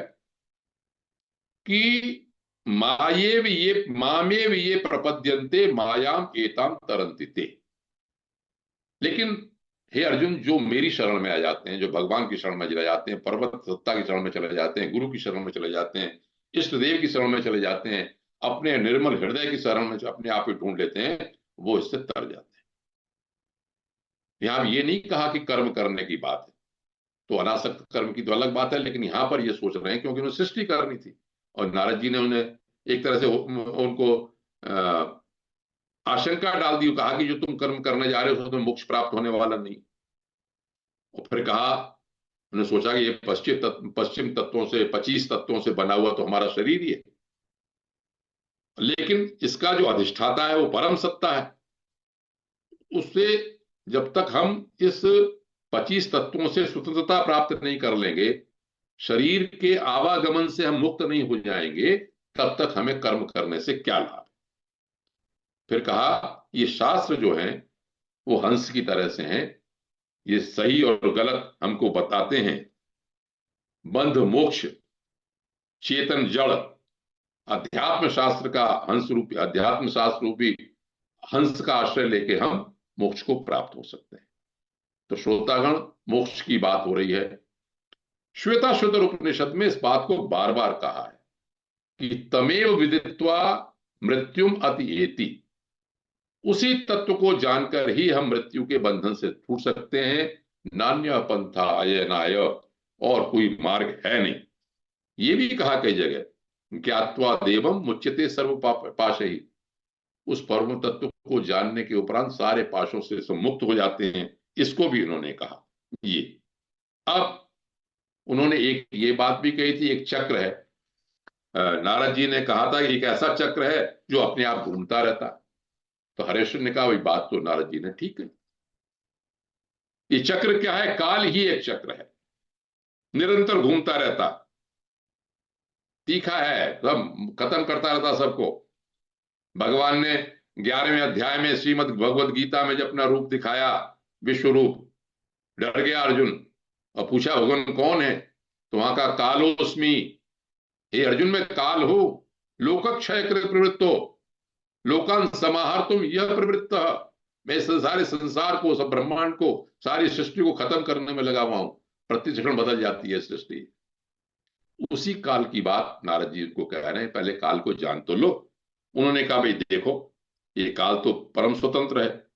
कि मायेव ये मामेव ये प्रपद्यन्ते मायाम एताम तरन्ति ते। लेकिन हे अर्जुन, जो मेरी शरण में आ जाते हैं, जो भगवान की शरण में चले जाते हैं, पर्वत सत्ता की शरण में चले जाते हैं, गुरु की शरण में चले जाते हैं, इष्ट देव की शरण में चले जाते हैं, अपने निर्मल हृदय की शरण में अपने आप ही ढूंढ लेते हैं, वो इससे तर जाते हैं। यहां ये नहीं कहा कि कर्म करने की बात है, तो अनासक्त कर्म की तो अलग बात है, लेकिन यहां पर ये सोच रहे हैं क्योंकि उन्हें सृष्टि करनी थी, और नारद जी ने उन्हें एक तरह से उनको आशंका डाल दी, कहा कि जो तुम कर्म करने जा रहे हो उसमें तुम्हें मोक्ष प्राप्त होने वाला नहीं। और फिर कहा, उन्होंने सोचा कि ये पश्चिम तत्वों से, 25 तत्वों से बना हुआ तो हमारा शरीर ही है, लेकिन इसका जो अधिष्ठाता है वो परम सत्ता है। उससे जब तक हम इस 25 तत्वों से स्वतंत्रता प्राप्त नहीं कर लेंगे, शरीर के आवागमन से हम मुक्त नहीं हो जाएंगे, तब तक हमें कर्म करने से क्या लाभ। फिर कहा ये शास्त्र जो हैं वो हंस की तरह से हैं, ये सही और गलत हमको बताते हैं। बंध मोक्ष चेतन जड़, अध्यात्म शास्त्र का हंस रूपी, अध्यात्म शास्त्र रूपी हंस का आश्रय लेके हम मोक्ष को प्राप्त हो सकते हैं। तो श्रोतागण, मोक्ष की बात हो रही है। श्वेताश्वतर उपनिषद में इस बात को बार बार कहा है कि तमेव विदित्वा मृत्युम अति एति, उसी तत्व को जानकर ही हम मृत्यु के बंधन से छूट सकते हैं। नान्य पंथा अयनाय, और कोई मार्ग है नहीं। ये भी कहा कई जगह, ज्ञात्वा देवम मुच्यते सर्व पाश ही, उस परम तत्व को जानने के उपरांत सारे पाशों से मुक्त हो जाते हैं, इसको भी उन्होंने कहा। ये अब उन्होंने एक ये बात भी कही थी, एक चक्र है, नारद जी ने कहा था कि एक ऐसा चक्र है जो अपने आप घूमता रहता। तो हरेश्वर ने कहा वही बात तो नारद जी ने ठीक है। ये चक्र क्या है, काल ही एक चक्र है, निरंतर घूमता रहता, तीखा है, सब खत्म करता रहता सबको। भगवान ने 11वें अध्याय में श्रीमद् भगवद गीता में जब अपना रूप दिखाया, विश्व रूप, डर गया अर्जुन और पूछा भगवान कौन है, तो वहां का कालोस्मी, हे अर्जुन मैं काल हूं, लोकक्षय कृत प्रवृत्तो लोकान समाहार तुम यह प्रवृत्त, मैं सारे संसार को, सब ब्रह्मांड को, सारी सृष्टि को खत्म करने में लगा हुआ हूं। प्रतिक्षण बदल जाती है सृष्टि। उसी काल की बात नारद जी को कह रहे हैं, पहले काल को जान तो लो। उन्होंने कहा भाई देखो, ये काल तो परम स्वतंत्र है,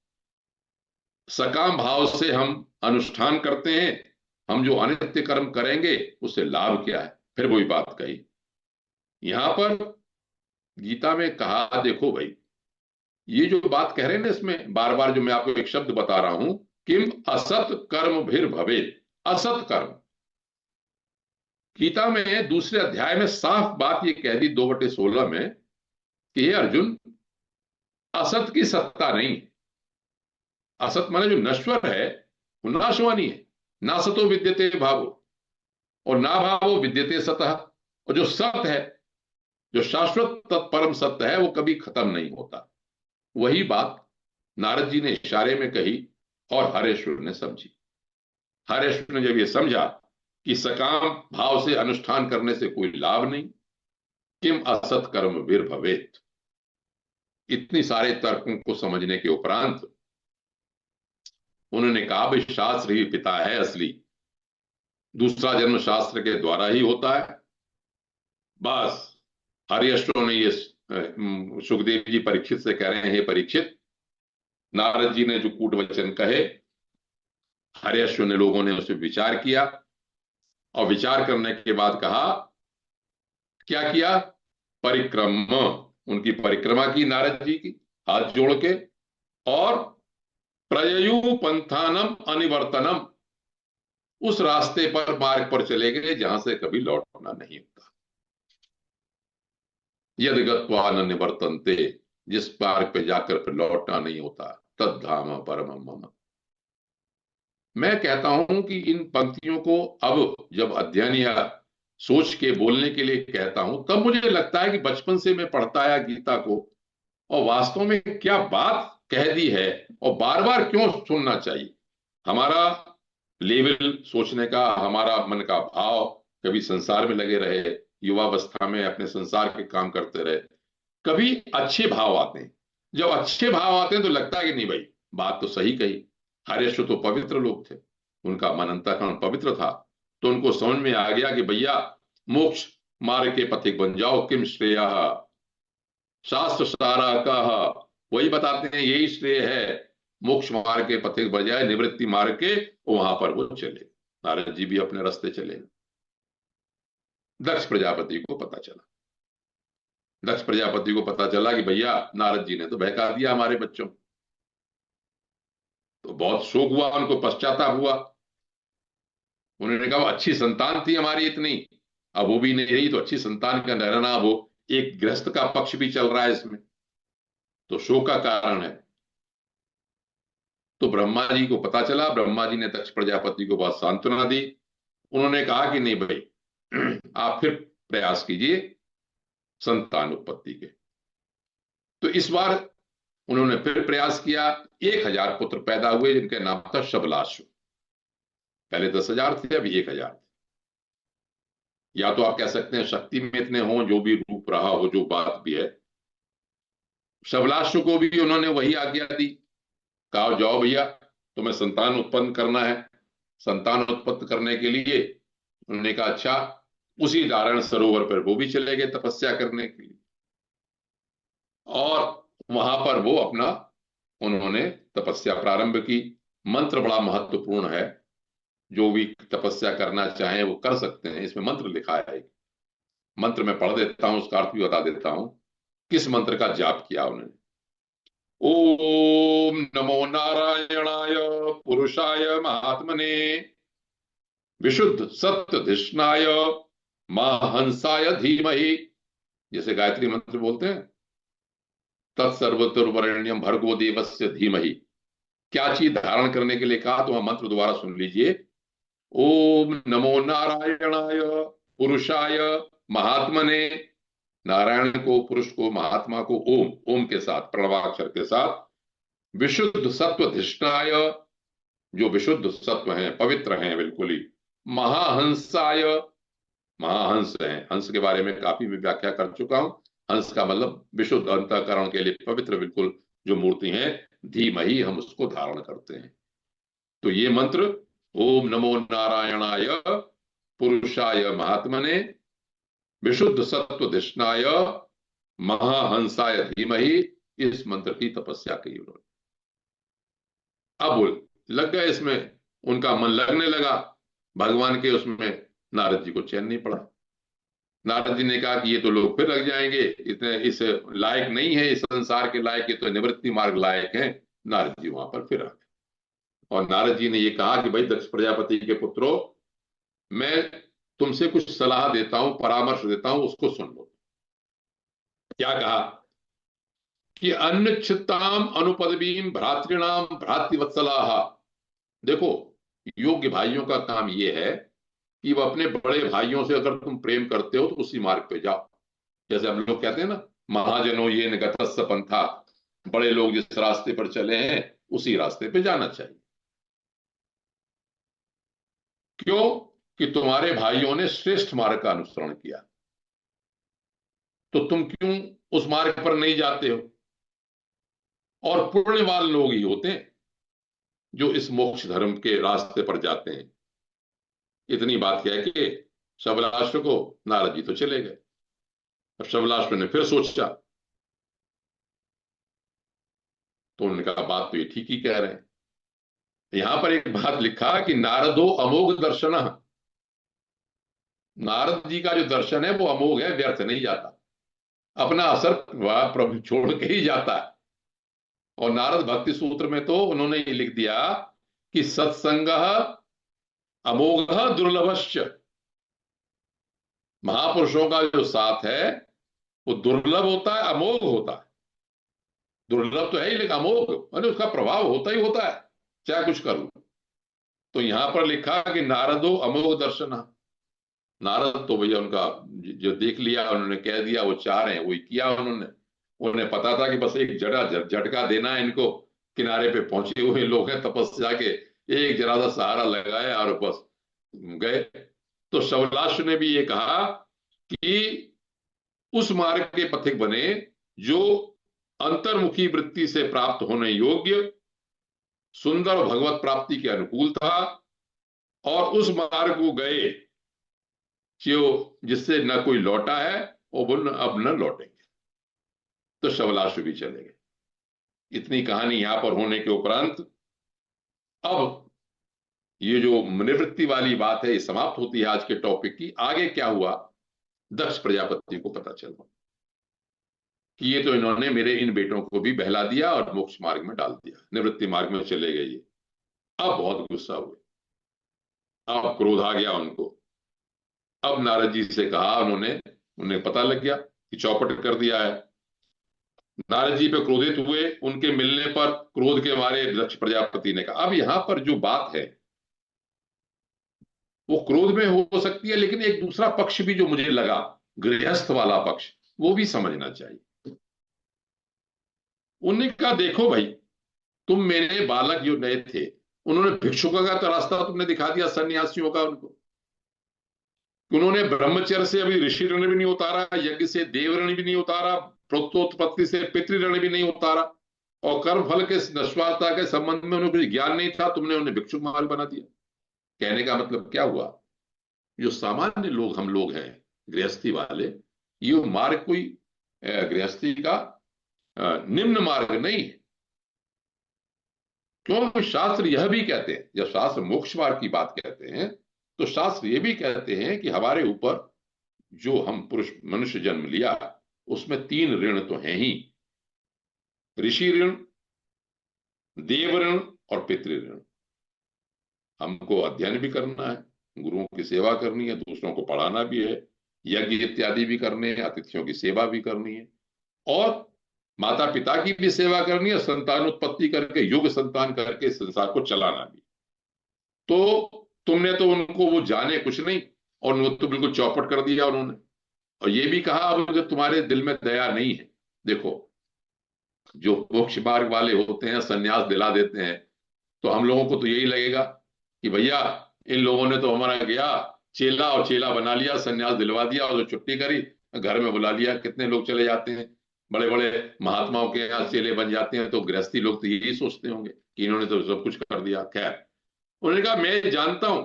सकाम भाव से हम अनुष्ठान करते हैं, हम जो अनित्य कर्म करेंगे उससे लाभ क्या है। फिर वही बात कही यहां पर गीता में, कहा देखो भाई, ये जो बात कह रहे हैं ना, इसमें बार बार जो मैं आपको एक शब्द बता रहा हूं, किम असत कर्म भीर भवे, असत कर्म। गीता में दूसरे अध्याय में साफ बात ये कह दी 2/16 में कि हे अर्जुन, असत की सत्ता नहीं है। असत माने जो नश्वर है वो नाशवानी है। ना सतो विद्यते भावो, और ना भावो विद्यते सतः। और जो सत है, जो शाश्वत परम सत्य है, वो कभी खत्म नहीं होता। वही बात नारद जी ने इशारे में कही और हरेश्वर ने समझी। हरेश्वर ने जब ये समझा कि सकाम भाव से अनुष्ठान करने से कोई लाभ नहीं, किम असत कर्म वीर भवेत। इतनी सारे तर्कों को समझने के उपरांत उन्होंने कहा भाई शास्त्र ही पिता है असली, दूसरा जन्म शास्त्र के द्वारा ही होता है। बस हरिअश्व ने ये सुखदेव जी परीक्षित से कह रहे हैं, हे परीक्षित, नारद जी ने जो कूट वचन कहे, हरिअश्व ने लोगों ने उसे विचार किया, और विचार करने के बाद कहा, क्या किया? परिक्रम, उनकी परिक्रमा की नारद जी की, हाथ जोड़ के, और प्रययु पंथानम अनिवर्तनम, उस रास्ते पर, मार्ग पर चले गए जहां से कभी लौटना नहीं होता। यद गत्वा न निवर्तन्ते, जिस मार्ग पे जाकर फिर लौटना नहीं होता, तद धाम परमम मम। मैं कहता हूं कि इन पंक्तियों को अब जब अध्ययन या सोच के बोलने के लिए कहता हूं, तब मुझे लगता है कि बचपन से मैं पढ़ता आया गीता को, और वास्तव में क्या बात कह दी है, और बार बार क्यों सुनना चाहिए। हमारा लेवल सोचने का, हमारा मन का भाव कभी संसार में लगे रहे, युवावस्था में अपने संसार के काम करते रहे, कभी अच्छे भाव आते हैं। जब अच्छे भाव आते हैं तो लगता है कि नहीं भाई, बात तो सही कही। हरेश्वर तो पवित्र लोग थे, उनका मन अंतःकरण पवित्र था, तो उनको समझ में आ गया कि भैया मोक्ष मार्ग के पथिक बन जाओ, किम श्रेय, शास्त्र सारा का वही बताते हैं, यही श्रेय है, मोक्ष मार्ग के पथिक बजाय निवृत्ति मार्ग के, वहां पर वो चले। नारद जी भी अपने रास्ते चले। दक्ष प्रजापति को पता चला, दक्ष प्रजापति को पता चला कि भैया नारद जी ने तो बहका दिया हमारे बच्चों, तो बहुत शोक हुआ, उनको पश्चाताप हुआ। उन्होंने कहा अच्छी संतान थी हमारी इतनी, अब वो भी नहीं रही, तो अच्छी संतान का रहना, वो एक गृहस्थ का पक्ष भी चल रहा है इसमें, तो शोक का कारण है। तो ब्रह्मा जी को पता चला, ब्रह्मा जी ने दक्ष प्रजापति को बहुत सांत्वना दी। उन्होंने कहा कि नहीं भाई, आप फिर प्रयास कीजिए संतान उत्पत्ति के। तो इस बार उन्होंने फिर प्रयास किया, 1,000 पुत्र पैदा हुए, जिनका नाम था शबलाश्व। पहले 10,000 थे, अभी 1,000। या तो आप कह सकते हैं शक्ति में इतने हों, जो भी रूप रहा हो, जो बात भी है। शबलाश्व को भी उन्होंने वही आज्ञा दी, कहा जाओ भैया, तुम्हें संतान उत्पन्न करना है। संतान उत्पन्न करने के लिए उन्होंने कहा अच्छा, उसी नारायण सरोवर पर वो भी चले गए तपस्या करने के लिए, और वहां पर वो अपना उन्होंने तपस्या प्रारंभ की। मंत्र बड़ा महत्वपूर्ण है, जो भी तपस्या करना चाहें वो कर सकते हैं, इसमें मंत्र लिखा है। मंत्र में पढ़ देता हूं, उसका अर्थ भी बता देता हूं, किस मंत्र का जाप किया उन्होंने। ओम नमो नारायणाय पुरुषाय महात्मने, विशुद्ध सत्य धिष्णाय महाहंसाय धीमहि। जैसे गायत्री मंत्र बोलते हैं, तत्सर्वतुर्वरेण्यम भर्गो देवस्य धीमहि। क्या चीज धारण करने के लिए कहा, तो वह मंत्र दोबारा सुन लीजिए। ओम नमो नारायणाय पुरुषाय महात्मने, नारायण को, पुरुष को, महात्मा को ओम, ओम के साथ, प्रणवाक्षर के साथ। विशुद्ध सत्व धिष्णाय, जो विशुद्ध सत्व हैं, पवित्र हैं बिल्कुल ही। महाहंसाय, महाहंस हैं, हंस के बारे में काफी मैं व्याख्या कर चुका हूं। हंस का मतलब विशुद्ध अंतःकरण के लिए पवित्र बिल्कुल जो मूर्ति है, धीमहि, हम उसको धारण करते हैं। तो ये मंत्र, ओम नमो नारायणाय पुरुषाय महात्मने, विशुद्ध सत्व धिष्णाय महाहंसाय धीमहि, इस मंत्र की तपस्या की उन्होंने। अब लग गए इसमें, उनका मन लगने लगा भगवान के उसमें। नारद जी को चैन नहीं पड़ा। नारद जी ने कहा कि ये तो लोग फिर लग जाएंगे, इतने इस लायक नहीं है, इस संसार के लायक, ये तो निवृत्ति मार्ग लायक है। नारद जी वहां पर फिर आ गए, और नारद जी ने ये कहा कि भाई दक्ष प्रजापति के पुत्रों, मैं तुमसे कुछ सलाह देता हूं, परामर्श देता हूं, उसको सुन लो। क्या कहा कि अन्नच्छित्ताम अनुपदवीम भ्रातृणाम भ्रातृवत्सलाः। देखो, योग्य भाइयों का काम यह है कि वह अपने बड़े भाइयों से अगर तुम प्रेम करते हो तो उसी मार्ग पे जाओ। जैसे हम लोग कहते हैं ना, महाजनो ये गतस्स पंथा, बड़े लोग जिस रास्ते पर चले हैं उसी रास्ते पे जाना चाहिए। क्यों? कि तुम्हारे भाइयों ने श्रेष्ठ मार्ग का अनुसरण किया। तो तुम क्यों उस मार्ग पर नहीं जाते हो? और पुण्यवान लोग ही होते हैं जो इस मोक्ष धर्म के रास्ते पर जाते हैं। इतनी बात कह के शबलाश्व को नारद जी तो चले गए। अब शबलाश्व ने फिर सोचा, तो उन्होंने कहा बात तो ये ठीक ही कह रहे हैं। यहां पर एक बात लिखा कि नारदो अमोघ दर्शन। नारद जी का जो दर्शन है वो अमोघ है, व्यर्थ नहीं जाता, अपना असर वह प्रभु छोड़ के ही जाता है। और नारद भक्ति सूत्र में तो उन्होंने ये लिख दिया कि सत्संग अमोघ दुर्लभश्च। महापुरुषों का जो साथ है वो दुर्लभ होता है, अमोघ होता है। दुर्लभ तो है ही, लेकिन अमोघ माने उसका प्रभाव होता ही होता है, चाहे कुछ कर लो। तो यहां पर लिखा कि नारदो अमोघ दर्शन। नारद तो भैया उनका जो देख लिया, उन्होंने कह दिया वो चाह रहे हैं वही किया उन्होंने। उन्हें पता था कि बस एक झटका देना है इनको, किनारे पे पहुंचे हुए लोग हैं तपस्या के, एक जरा सा सहारा लगाया और बस गए। तो शवलाश ने भी ये कहा कि उस मार्ग के पथिक बने जो अंतर्मुखी वृत्ति से प्राप्त होने योग्य, सुंदर भगवत प्राप्ति के अनुकूल था, और उस मार्ग को गए जो जिससे न कोई लौटा है और वो अब न लौटेंगे। तो शवलाश भी चले गए। इतनी कहानी यहां पर होने के उपरांत अब ये जो निवृत्ति वाली बात है ये समाप्त होती है आज के टॉपिक की। आगे क्या हुआ, दक्ष प्रजापति को पता चला कि ये तो इन्होंने मेरे इन बेटों को भी बहला दिया और मोक्ष मार्ग में डाल दिया, निवृत्ति मार्ग में चले गए ये। अब बहुत गुस्सा हुए, अब क्रोध आ गया उनको। अब नारद जी से कहा उन्होंने, उन्हें पता लग गया कि चौपट कर दिया है। नारद जी पे क्रोधित हुए, उनके मिलने पर क्रोध के मारे दक्ष प्रजापति ने कहा। अब यहां पर जो बात है वो क्रोध में हो सकती है, लेकिन एक दूसरा पक्ष भी जो मुझे लगा, गृहस्थ वाला पक्ष, वो भी समझना चाहिए। उन्होंने कहा देखो भाई, तुम मेरे बालक जो नए थे, उन्होंने भिक्षुकों का तो रास्ता तुमने दिखा दिया, सन्यासियों का उनको। उन्होंने ब्रह्मचर्य से अभी ऋषि ऋण भी नहीं उतारा, यज्ञ से देव ऋण भी नहीं उतारा, प्रोत्तोत्पत्ति से पितृ ऋण भी नहीं उतारा, और कर्म फल के नश्वरता के संबंध में उन्हें कुछ ज्ञान नहीं था, तुमने उन्हें भिक्षुक मार्ग बना दिया। कहने का मतलब क्या हुआ, जो सामान्य लोग हम लोग हैं गृहस्थी वाले, ये मार्ग कोई गृहस्थी का निम्न मार्ग नहीं है। क्योंकि शास्त्र यह भी कहते हैं, जब शास्त्र मोक्ष मार्ग की बात कहते हैं तो शास्त्र ये भी कहते हैं कि हमारे ऊपर जो हम पुरुष मनुष्य जन्म लिया उसमें तीन ऋण तो हैं ही, ऋषि ऋण, देव ऋण और पितृ ऋण। हमको अध्ययन भी करना है, गुरुओं की सेवा करनी है, दूसरों को पढ़ाना भी है, यज्ञ इत्यादि भी करने हैं, अतिथियों की सेवा भी करनी है, और माता पिता की भी सेवा करनी है, संतानोत्पत्ति करके युग संतान करके संसार को चलाना भी। तो तुमने तो उनको वो जाने कुछ नहीं, और उनको तो बिल्कुल चौपट कर दिया उन्होंने। और ये भी कहा अब जब तुम्हारे दिल में दया नहीं है, देखो जो मोक्ष मार्ग वाले होते हैं सन्यास दिला देते हैं, तो हम लोगों को तो यही लगेगा कि भैया इन लोगों ने तो हमारा गया चेला और चेला बना लिया, सन्यास दिलवा दिया और जो छुट्टी करी घर में बुला लिया। कितने लोग चले जाते हैं बड़े बड़े महात्माओं के यहाँ चेले बन जाते हैं, तो गृहस्थी लोग तो यही सोचते होंगे कि इन्होंने तो सब कुछ कर दिया। खैर, उन्होंने कहा मैं जानता हूं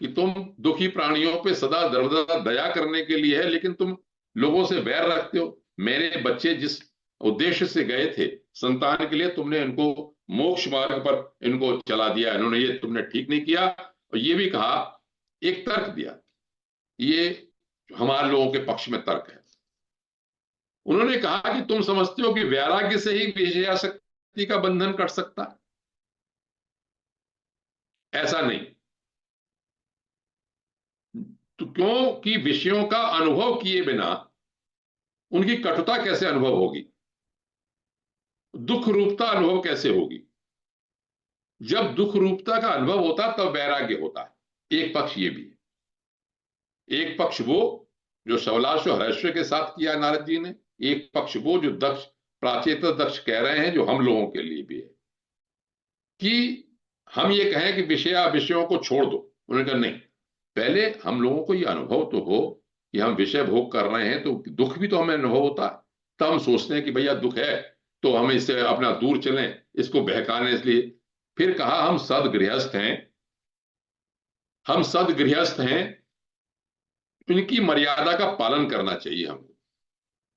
कि तुम दुखी प्राणियों पे सदा सर्वदा दया करने के लिए है, लेकिन तुम लोगों से बैर रखते हो। मेरे बच्चे जिस उद्देश्य से गए थे संतान के लिए, तुमने इनको मोक्ष मार्ग पर इनको चला दिया, इन्होंने ये तुमने ठीक नहीं किया। और ये भी कहा, एक तर्क दिया, ये हमारे लोगों के पक्ष में तर्क है। उन्होंने कहा कि तुम समझते हो कि वैराग्य से ही विषयासक्ति का बंधन कट सकता है, ऐसा नहीं। तो क्योंकि विषयों का अनुभव किए बिना उनकी कटुता कैसे अनुभव होगी, दुख रूपता अनुभव कैसे होगी। जब दुख रूपता का अनुभव होता है तब वैराग्य होता है। एक पक्ष ये भी है, एक पक्ष वो जो शवलाश और हर्षय के साथ किया नारद जी ने, एक पक्ष वो जो दक्ष प्राचेत दक्ष कह रहे हैं, जो हम लोगों के लिए भी है कि हम ये कहें कि विषयों को छोड़ दो। उन्होंने कहा नहीं, पहले हम लोगों को ये अनुभव तो हो कि हम विषय भोग कर रहे हैं तो दुख भी तो हमें अनुभव होता है, तब हम सोचते हैं कि भैया दुख है तो हम इससे अपना दूर चलें, इसको बहकाने इसलिए। फिर कहा हम सदगृहस्थ हैं, हम सदगृहस्थ हैं, इनकी मर्यादा का पालन करना चाहिए हमको।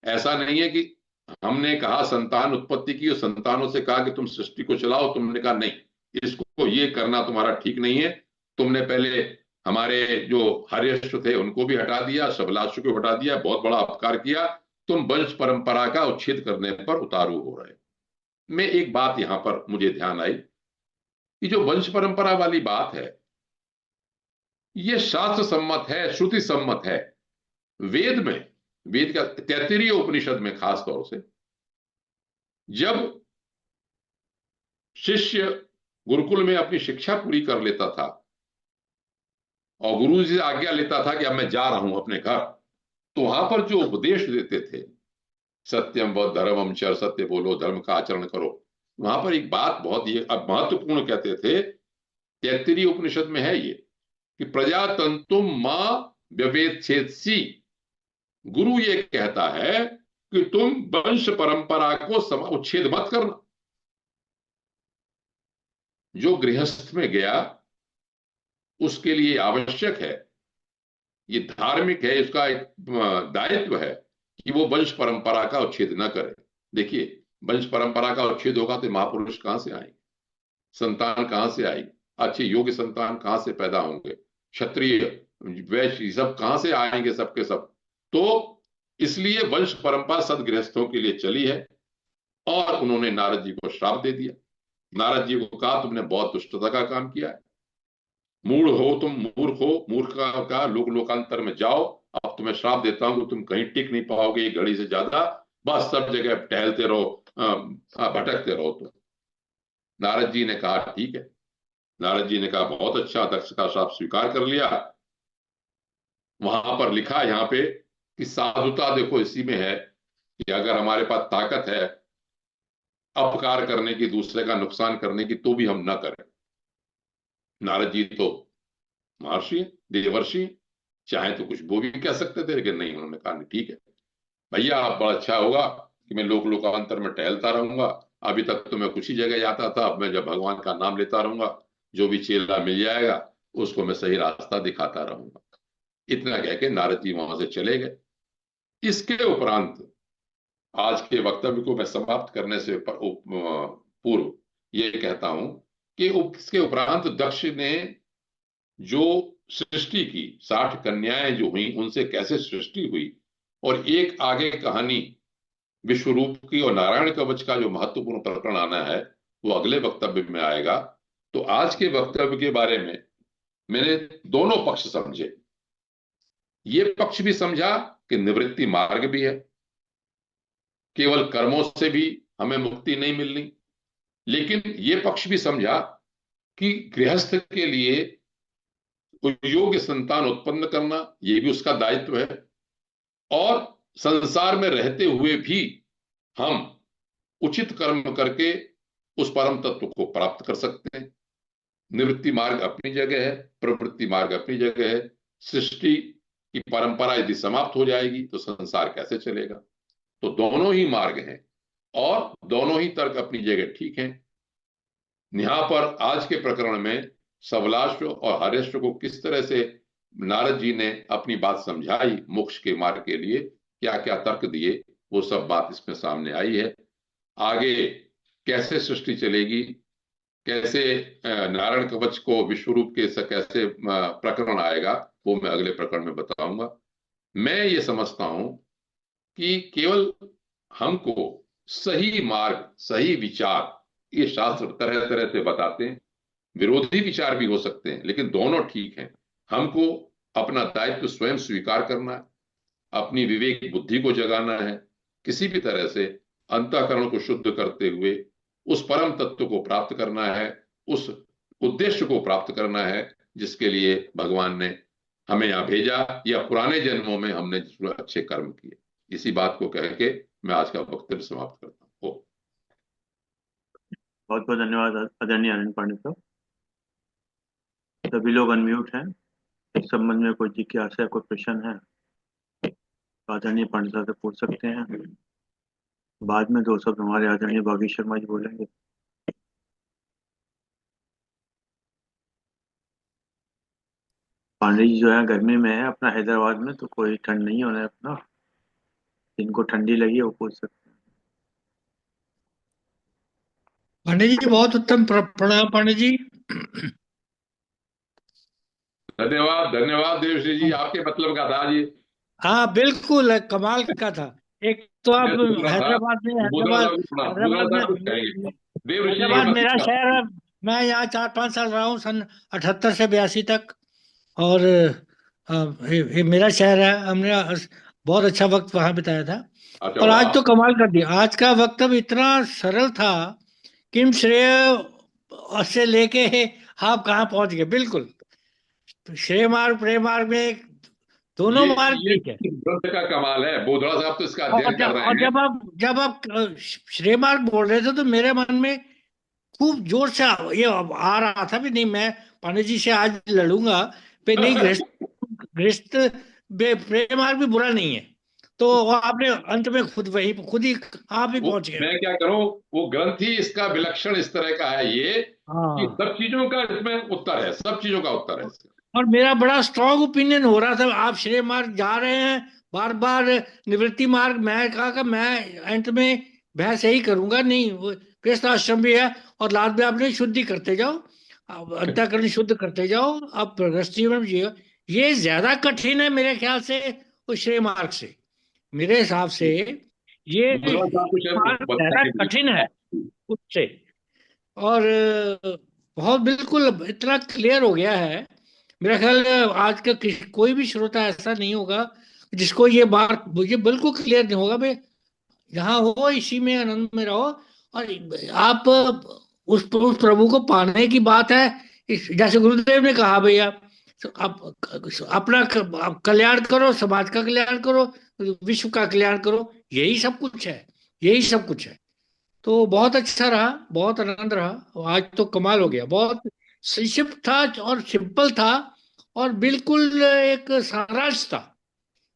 ऐसा नहीं है कि हमने कहा संतान उत्पत्ति की और संतानों से कहा कि तुम सृष्टि को चलाओ, तुमने कहा नहीं, इसको ये करना तुम्हारा ठीक नहीं है। तुमने पहले हमारे जो हर्यश्व थे उनको भी हटा दिया, सबलाश्व को हटा दिया, बहुत बड़ा अपकार किया, तुम वंश परंपरा का उच्छेद करने पर उतारू हो रहे। मैं एक बात यहां पर मुझे ध्यान आई कि जो वंश परंपरा वाली बात है ये शास्त्र सम्मत है, श्रुति सम्मत है। वेद में, वेद का तैत्तिरीय उपनिषद में खास तौर से जब शिष्य गुरुकुल में अपनी शिक्षा पूरी कर लेता था और गुरु जी से आज्ञा लेता था कि अब मैं जा रहा हूं अपने घर, तो वहां पर जो उपदेश देते थे, सत्यम व धर्मम चर, सत्य बोलो, धर्म का आचरण करो, वहां पर एक बात बहुत ही अब महत्वपूर्ण कहते थे, तैत्तिरीय उपनिषद में है ये कि प्रजातंतुम मां व्यवेच्छेदसी। गुरु ये कहता है कि तुम वंश परंपरा को उच्छेद मत करना। जो गृहस्थ में गया उसके लिए आवश्यक है, ये धार्मिक है, इसका एक दायित्व है कि वो वंश परंपरा का उच्छेद न करे। देखिए, वंश परंपरा का उच्छेद होगा तो महापुरुष कहां से आएंगे, संतान कहां से आएगी, अच्छे योग्य संतान कहां से पैदा होंगे, क्षत्रिय वैश्य सब कहां से आएंगे, सबके सब। तो इसलिए वंश परंपरा सदगृहस्थों के लिए चली है। और उन्होंने नारद जी को श्राप दे दिया। नारद जी को कहा तुमने बहुत दुष्टता का काम किया है, मूढ़ हो तुम, मूर्ख हो, मूर्ख का लोक लोकांतर में जाओ, अब तुम्हें श्राप देता हूं कि तुम कहीं टिक नहीं पाओगे एक घड़ी से ज्यादा, बस सब जगह टहलते रहो, भटकते रहो। तुम, नारद जी ने कहा ठीक है। नारद जी ने कहा बहुत अच्छा, दक्ष का श्राप स्वीकार कर लिया। वहां पर लिखा यहाँ पे कि साधुता देखो इसी में है कि अगर हमारे पास ताकत है अपकार करने की, दूसरे का नुकसान करने की, तो भी हम न करें। नारद जी तो महर्षि, देवर्षि, चाहे तो कुछ वो भी कह सकते थे, लेकिन नहीं, उन्होंने कहा नहीं ठीक है भैया, आप बड़ा अच्छा होगा कि मैं लोक लोकांतर में टहलता रहूंगा। अभी तक तो मैं कुछ ही जगह जाता था, अब मैं जब भगवान का नाम लेता रहूंगा, जो भी चेला मिल जाएगा उसको मैं सही रास्ता दिखाता रहूंगा। इतना कह के नारद जी वहां से चले गए। इसके उपरांत आज के वक्तव्य को मैं समाप्त करने से पूर्व ये कहता हूं कि इसके उपरांत दक्ष ने जो सृष्टि की, 60 कन्याएं जो हुई उनसे कैसे सृष्टि हुई, और एक आगे कहानी विश्व रूप की और नारायण कवच का जो महत्वपूर्ण प्रकरण आना है वो अगले वक्तव्य में आएगा। तो आज के वक्तव्य के बारे में मैंने दोनों पक्ष समझे। ये पक्ष भी समझा कि निवृत्ति मार्ग भी है, केवल कर्मों से भी हमें मुक्ति नहीं मिलनी, लेकिन ये पक्ष भी समझा कि गृहस्थ के लिए योग्य संतान उत्पन्न करना ये भी उसका दायित्व है, और संसार में रहते हुए भी हम उचित कर्म करके उस परम तत्व को प्राप्त कर सकते हैं। निवृत्ति मार्ग अपनी जगह है, प्रवृत्ति मार्ग अपनी जगह है। सृष्टि की परंपरा यदि समाप्त हो जाएगी तो संसार कैसे चलेगा। तो दोनों ही मार्ग हैं और दोनों ही तर्क अपनी जगह ठीक हैं। यहां पर आज के प्रकरण में सबलाश्व और हर्यश्व को किस तरह से नारद जी ने अपनी बात समझाई मोक्ष के मार्ग के लिए, क्या क्या तर्क दिए, वो सब बात इसमें सामने आई है। आगे कैसे सृष्टि चलेगी, कैसे नारायण कवच को विश्व रूप के कैसे प्रकरण आएगा, वो मैं अगले प्रकरण में बताऊंगा। मैं ये समझता हूं कि केवल हमको सही मार्ग, सही विचार, ये शास्त्र तरह तरह से बताते हैं, विरोधी विचार भी हो सकते हैं, लेकिन दोनों ठीक हैं। हमको अपना दायित्व स्वयं स्वीकार करना है, अपनी विवेक बुद्धि को जगाना है, किसी भी तरह से अंतःकरण को शुद्ध करते हुए उस परम तत्व को प्राप्त करना है, उस उद्देश्य को प्राप्त करना है जिसके लिए भगवान ने हमें यहाँ भेजा, या पुराने जन्मों में हमने अच्छे कर्म किए। इसी बात को कह के मैं आज का वक्तव्य समाप्त करता हूँ। बहुत बहुत धन्यवाद आदरणीय आनंद पांडे साहब। सभी लोग अनम्यूट हैं। इस संबंध में कोई जिज्ञासा, कोई प्रश्न है? तो आदरणीय पंडित साहब से पूछ सकते हैं। बाद में दो शब्द हमारे आदरणीय भाभी शर्मा जी बोलेंगे। पांडे जी जो है गर्मी में है अपना हैदराबाद में, तो कोई ठंड नहीं होना है अपना। जिनको ठंडी लगी है वो पूछ सकते पंडित जी बहुत उत्तम, प्रणाम पंडित जी। धन्यवाद धन्यवाद देवश्री जी, आपके मतलब का था जी। हाँ बिल्कुल कमाल का था। एक तो आप मैं सोच रहा था हैदराबाद में, कि बुधवार हैदराबाद साहब को पढ़ा, बुधवार हैदराबाद में, साहब कुछ कहेंगे। देव ऋषि जी हैदराबाद का मेरा मतलब था। शहर है। मैं यहाँ 4-5 साल रहा हूँ, सन 78 से 82 तक। और ये मेरा शहर है। हमने बहुत अच्छा वक्त वहाँ बिताया था। अच्छा और आज वाह। तो कमाल कर दिया, आज का वक्तव्य इतना सरल था। किम श्रेय से लेके आप कहाँ पहुंच गए, बिल्कुल। श्रेय मार्ग प्रेम मार्ग में दोनों ये मार्ग ये ठीक है। ग्रंथ का कमाल है, बोधड़ा साहब तो इसका अध्ययन कर रहे और हैं। जब आप श्रेय मार्ग बोल रहे थे तो मेरे मन में खूब जोर से ये आ रहा था भी नहीं, मैं पांडे जी से आज लड़ूंगा पे नहीं। गृहस्थ गृहस्थ प्रेम मार्ग भी बुरा नहीं है। तो वो आपने अंत में खुद ही आप ही वो पहुंच गए। मैं क्या करूं, वो ग्रंथ ही इसका विलक्षण इस तरह का है ये, कि हाँ। सब चीजों का इसमें उत्तर है, सब चीजों का उत्तर है इसका। और मेरा बड़ा स्ट्रांग ओपिनियन हो रहा था, आप श्रेय मार्ग जा रहे हैं बार बार, निवृत्ति मार्ग। मैं कहा कि मैं अंत में बहस यही करूंगा, नहीं वो गृहस्थ आश्रम भी है। और लास्ट में आपने शुद्धि करते जाओ, अब अंतःकरण शुद्ध करते जाओ, अब गृहस्थी में जियो। ये ज्यादा कठिन है मेरे ख्याल से उस श्रेय मार्ग से। मेरे हिसाब से ये बोधड़ा साहब कुछ है मार्ग ज्यादा बताएंगे। कठिन है उससे। और बहुत बिल्कुल इतना क्लियर हो गया है। मेरा ख्याल है आज का कोई भी श्रोता ऐसा नहीं होगा जिसको ये बात, मुझे बिल्कुल क्लियर नहीं होगा भाई। यहाँ हो, इसी में आनंद में रहो। और आप उस प्रभु को पाने की बात है। जैसे गुरुदेव ने कहा भैया, तो आप अपना आप कल्याण करो, समाज का कल्याण करो, विश्व का कल्याण करो, यही सब कुछ है, यही सब कुछ है। तो बहुत अच्छा रहा, बहुत आनंद रहा। और आज तो कमाल हो गया, बहुत संक्षिप्त था और सिंपल था। और बिल्कुल एक सारांश था।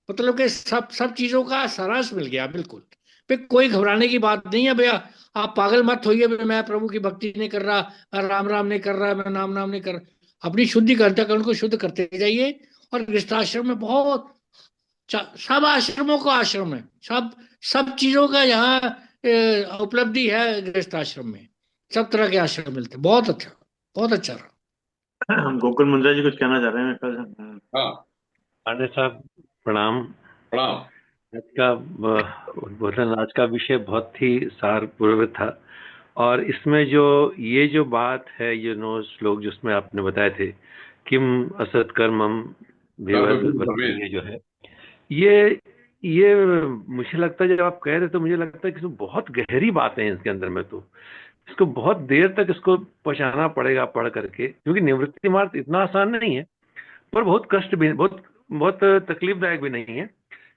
मतलब कि सब चीजों का सारांश मिल गया बिल्कुल। पे कोई घबराने की बात नहीं है भैया। आप पागल मत होइए भी, मैं प्रभु की भक्ति नहीं कर रहा, मैं राम राम नहीं कर रहा, मैं नाम नाम नहीं कर रहा। अपनी शुद्धि का अंतःकरण को शुद्ध करते जाइए। और गृहस्थाश्रम में बहुत सब आश्रमों को आश्रम है, सब सब चीजों का यहाँ उपलब्धि है गृहस्थाश्रम में। सब तरह के आश्रम मिलते हैं। बहुत अच्छा, बहुत अच्छा रहा। हैं। गोकुल मुंद्रा जी कुछ कहना चाह रहे हैं मेरे ख्याल से। हाँ। पांडे साहब प्रणाम। प्रणाम। आज का उद्बोधन, आज का विषय बहुत ही सारपूर्वक था। और इसमें जो ये जो बात है, ये 9 श्लोक जिसमें आपने बताए थे, किम असत कर्मम कर्म विवद भवेद। ये जो है, ये मुझे लगता है, जब आप कह रहे तो मुझे लगता है कि इसमें बहुत गहरी बातें हैं इसके अंदर में। तो इसको बहुत देर तक इसको पहचानना पड़ेगा पढ़ करके, क्योंकि निवृत्ति मार्ग इतना आसान नहीं है, पर बहुत कष्ट भी, बहुत बहुत तकलीफदायक भी नहीं है।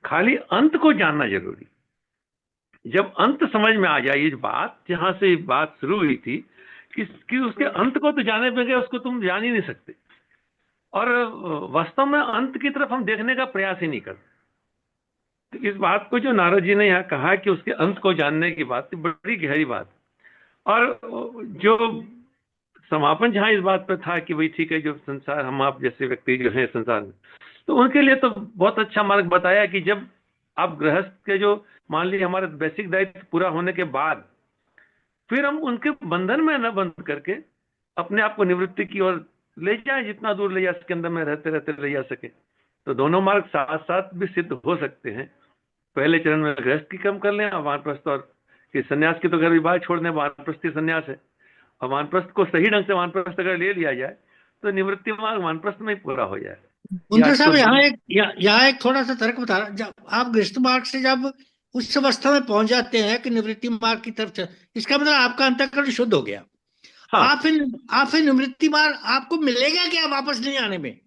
खाली अंत को जानना जरूरी। जब अंत समझ में आ जाए, ये बात जहां से बात शुरू हुई थी कि उसके अंत को तो जाने बगैर उसको तुम जान ही नहीं सकते। और वास्तव में अंत की तरफ हम देखने का प्रयास ही नहीं करते। तो इस बात को जो नारद जी ने यहाँ कहा कि उसके अंत को जानने की बात, बड़ी गहरी बात। और जो समापन जहां इस बात पर था कि भाई ठीक है, जो संसार, हम आप जैसे व्यक्ति जो है संसार में, तो उनके लिए तो बहुत अच्छा मार्ग बताया कि जब आप गृहस्थ के जो, मान लीजिए हमारे बेसिक दायित्व पूरा होने के बाद, फिर हम उनके बंधन में न बंध करके अपने आप को निवृत्ति की ओर ले जाए, जितना दूर ले जा सके, अंदर में रहते रहते ले जा सके। तो दोनों मार्ग साथ साथ भी सिद्ध हो सकते हैं। पहले चरण में गृहस्थ की कम कर लें, वानप्रस्थ और कि सन्यास की तो घर विवाह छोड़ दें, वानप्रस्थी सन्यास है। और वानप्रस्थ को सही ढंग से वानप्रस्थ अगर ले लिया जाए तो निवृत्ति मार्ग वानप्रस्थ में ही पूरा हो जाए। ये मुंद्रा आज तो साहब यहाँ एक थोड़ा सा तर्क बता रहा। जब आप गृहस्थ मार्ग से जब उस अवस्था में पहुंच जाते हैं कि निवृत्ति मार्ग की तरफ इसका मतलब आपका अंतःकरण शुद्ध हो गया। हाँ, आप फिर निवृत्ति मार्ग आपको मिलेगा क्या वापस नहीं आने में?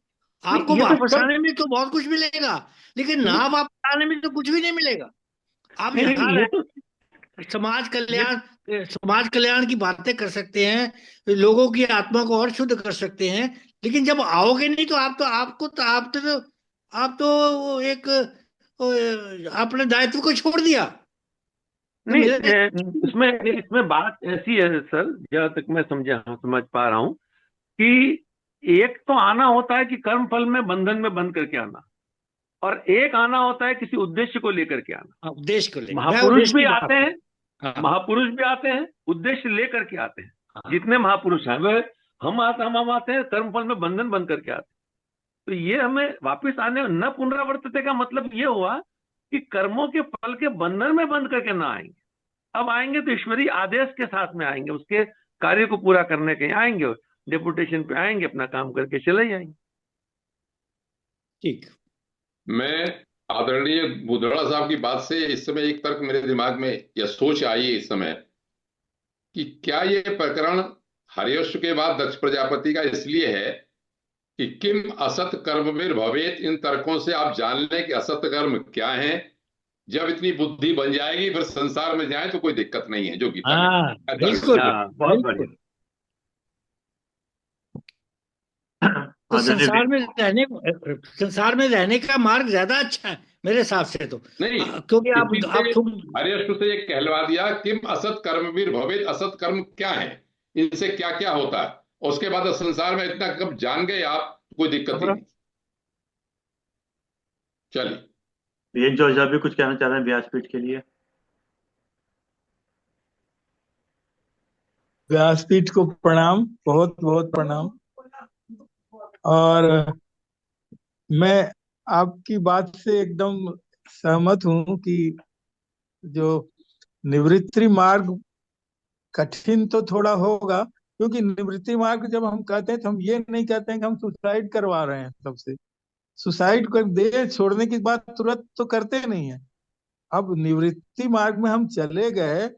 आपको नहीं ये तो वापस सब, आने में तो बहुत कुछ मिलेगा, लेकिन नहीं ना वापस आने में तो कुछ भी नहीं मिलेगा। आप नहीं यहाँ नहीं, ये तो समाज ये कल्याण समाज कल्याण की बातें कर सकते हैं, लोगों की आत्मा को और शुद्ध कर सकते हैं। लेकिन जब आओगे नहीं तो आप तो एक आपने दायित्व को छोड़ दिया। तो नहीं, मेरे इसमें बात ऐसी है सर, जहां तक मैं समझ पा रहा हूं कि एक तो आना होता है कि कर्म फल में बंधन में बंध करके आना, और एक आना होता है किसी उद्देश्य को लेकर के आना। उद्देश्य को लेकर मैं महापुरुष उद्देश्य भी की बात आते हैं, हाँ, महापुरुष भी आते हैं, उद्देश्य लेकर के आते हैं। हाँ। जितने महापुरुष हैं वह हम आते हैं कर्म फल में बंधन बंध करके आते हैं। तो ये हमें वापस आने न पुनरावर्तते का मतलब ये हुआ कि कर्मों के फल के बंधन में बंध करके ना आएंगे। अब आएंगे तो ईश्वरीय आदेश के साथ में आएंगे, उसके कार्य को पूरा करने के आएंगे, डेपुटेशन पे आएंगे, अपना काम करके चले जाएंगे। ठीक। मैं आदरणीय बुधड़ा साहब की बात से इस समय एक तर्क मेरे दिमाग में यह सोच आई है इस समय कि क्या ये प्रकरण हर्यश्व के बाद दक्ष प्रजापति का इसलिए है कि किम असत कर्म में भवेत, इन तर्कों से आप जान लें कि असत कर्म क्या है। जब इतनी बुद्धि बन जाएगी फिर संसार में जाए तो कोई दिक्कत नहीं है, जो गीता में हाँ, ऐसा बिल्कुल बहुत बढ़िया। बिल्कुल। तो आदरणीय संसार में रहने का मार्ग ज्यादा अच्छा है मेरे हिसाब से तो। नहीं, क्योंकि इसी से आप खुद हर्यश्व से ये कहलवा दिया किम असत कर्मवीर भवेत, असत कर्म क्या है, इनसे क्या क्या होता है, और उसके बाद संसार में इतना कब जान गए आप, कोई दिक्कत ही नहीं। चलिए, ये जॉर्ज साहब भी कुछ कहना चाह रहे हैं व्यासपीठ के लिए। व्यासपीठ को प्रणाम, बहुत बहुत प्रणाम। और मैं आपकी बात से एकदम सहमत हूं कि जो निवृत्ति मार्ग कठिन तो थोड़ा होगा, क्योंकि निवृत्ति मार्ग जब हम कहते हैं तो हम ये नहीं कहते हैं कि हम सुसाइड करवा रहे हैं सबसे। सुसाइड कर देह छोड़ने की बात तुरंत तो करते नहीं है। अब निवृत्ति मार्ग में हम चले गए,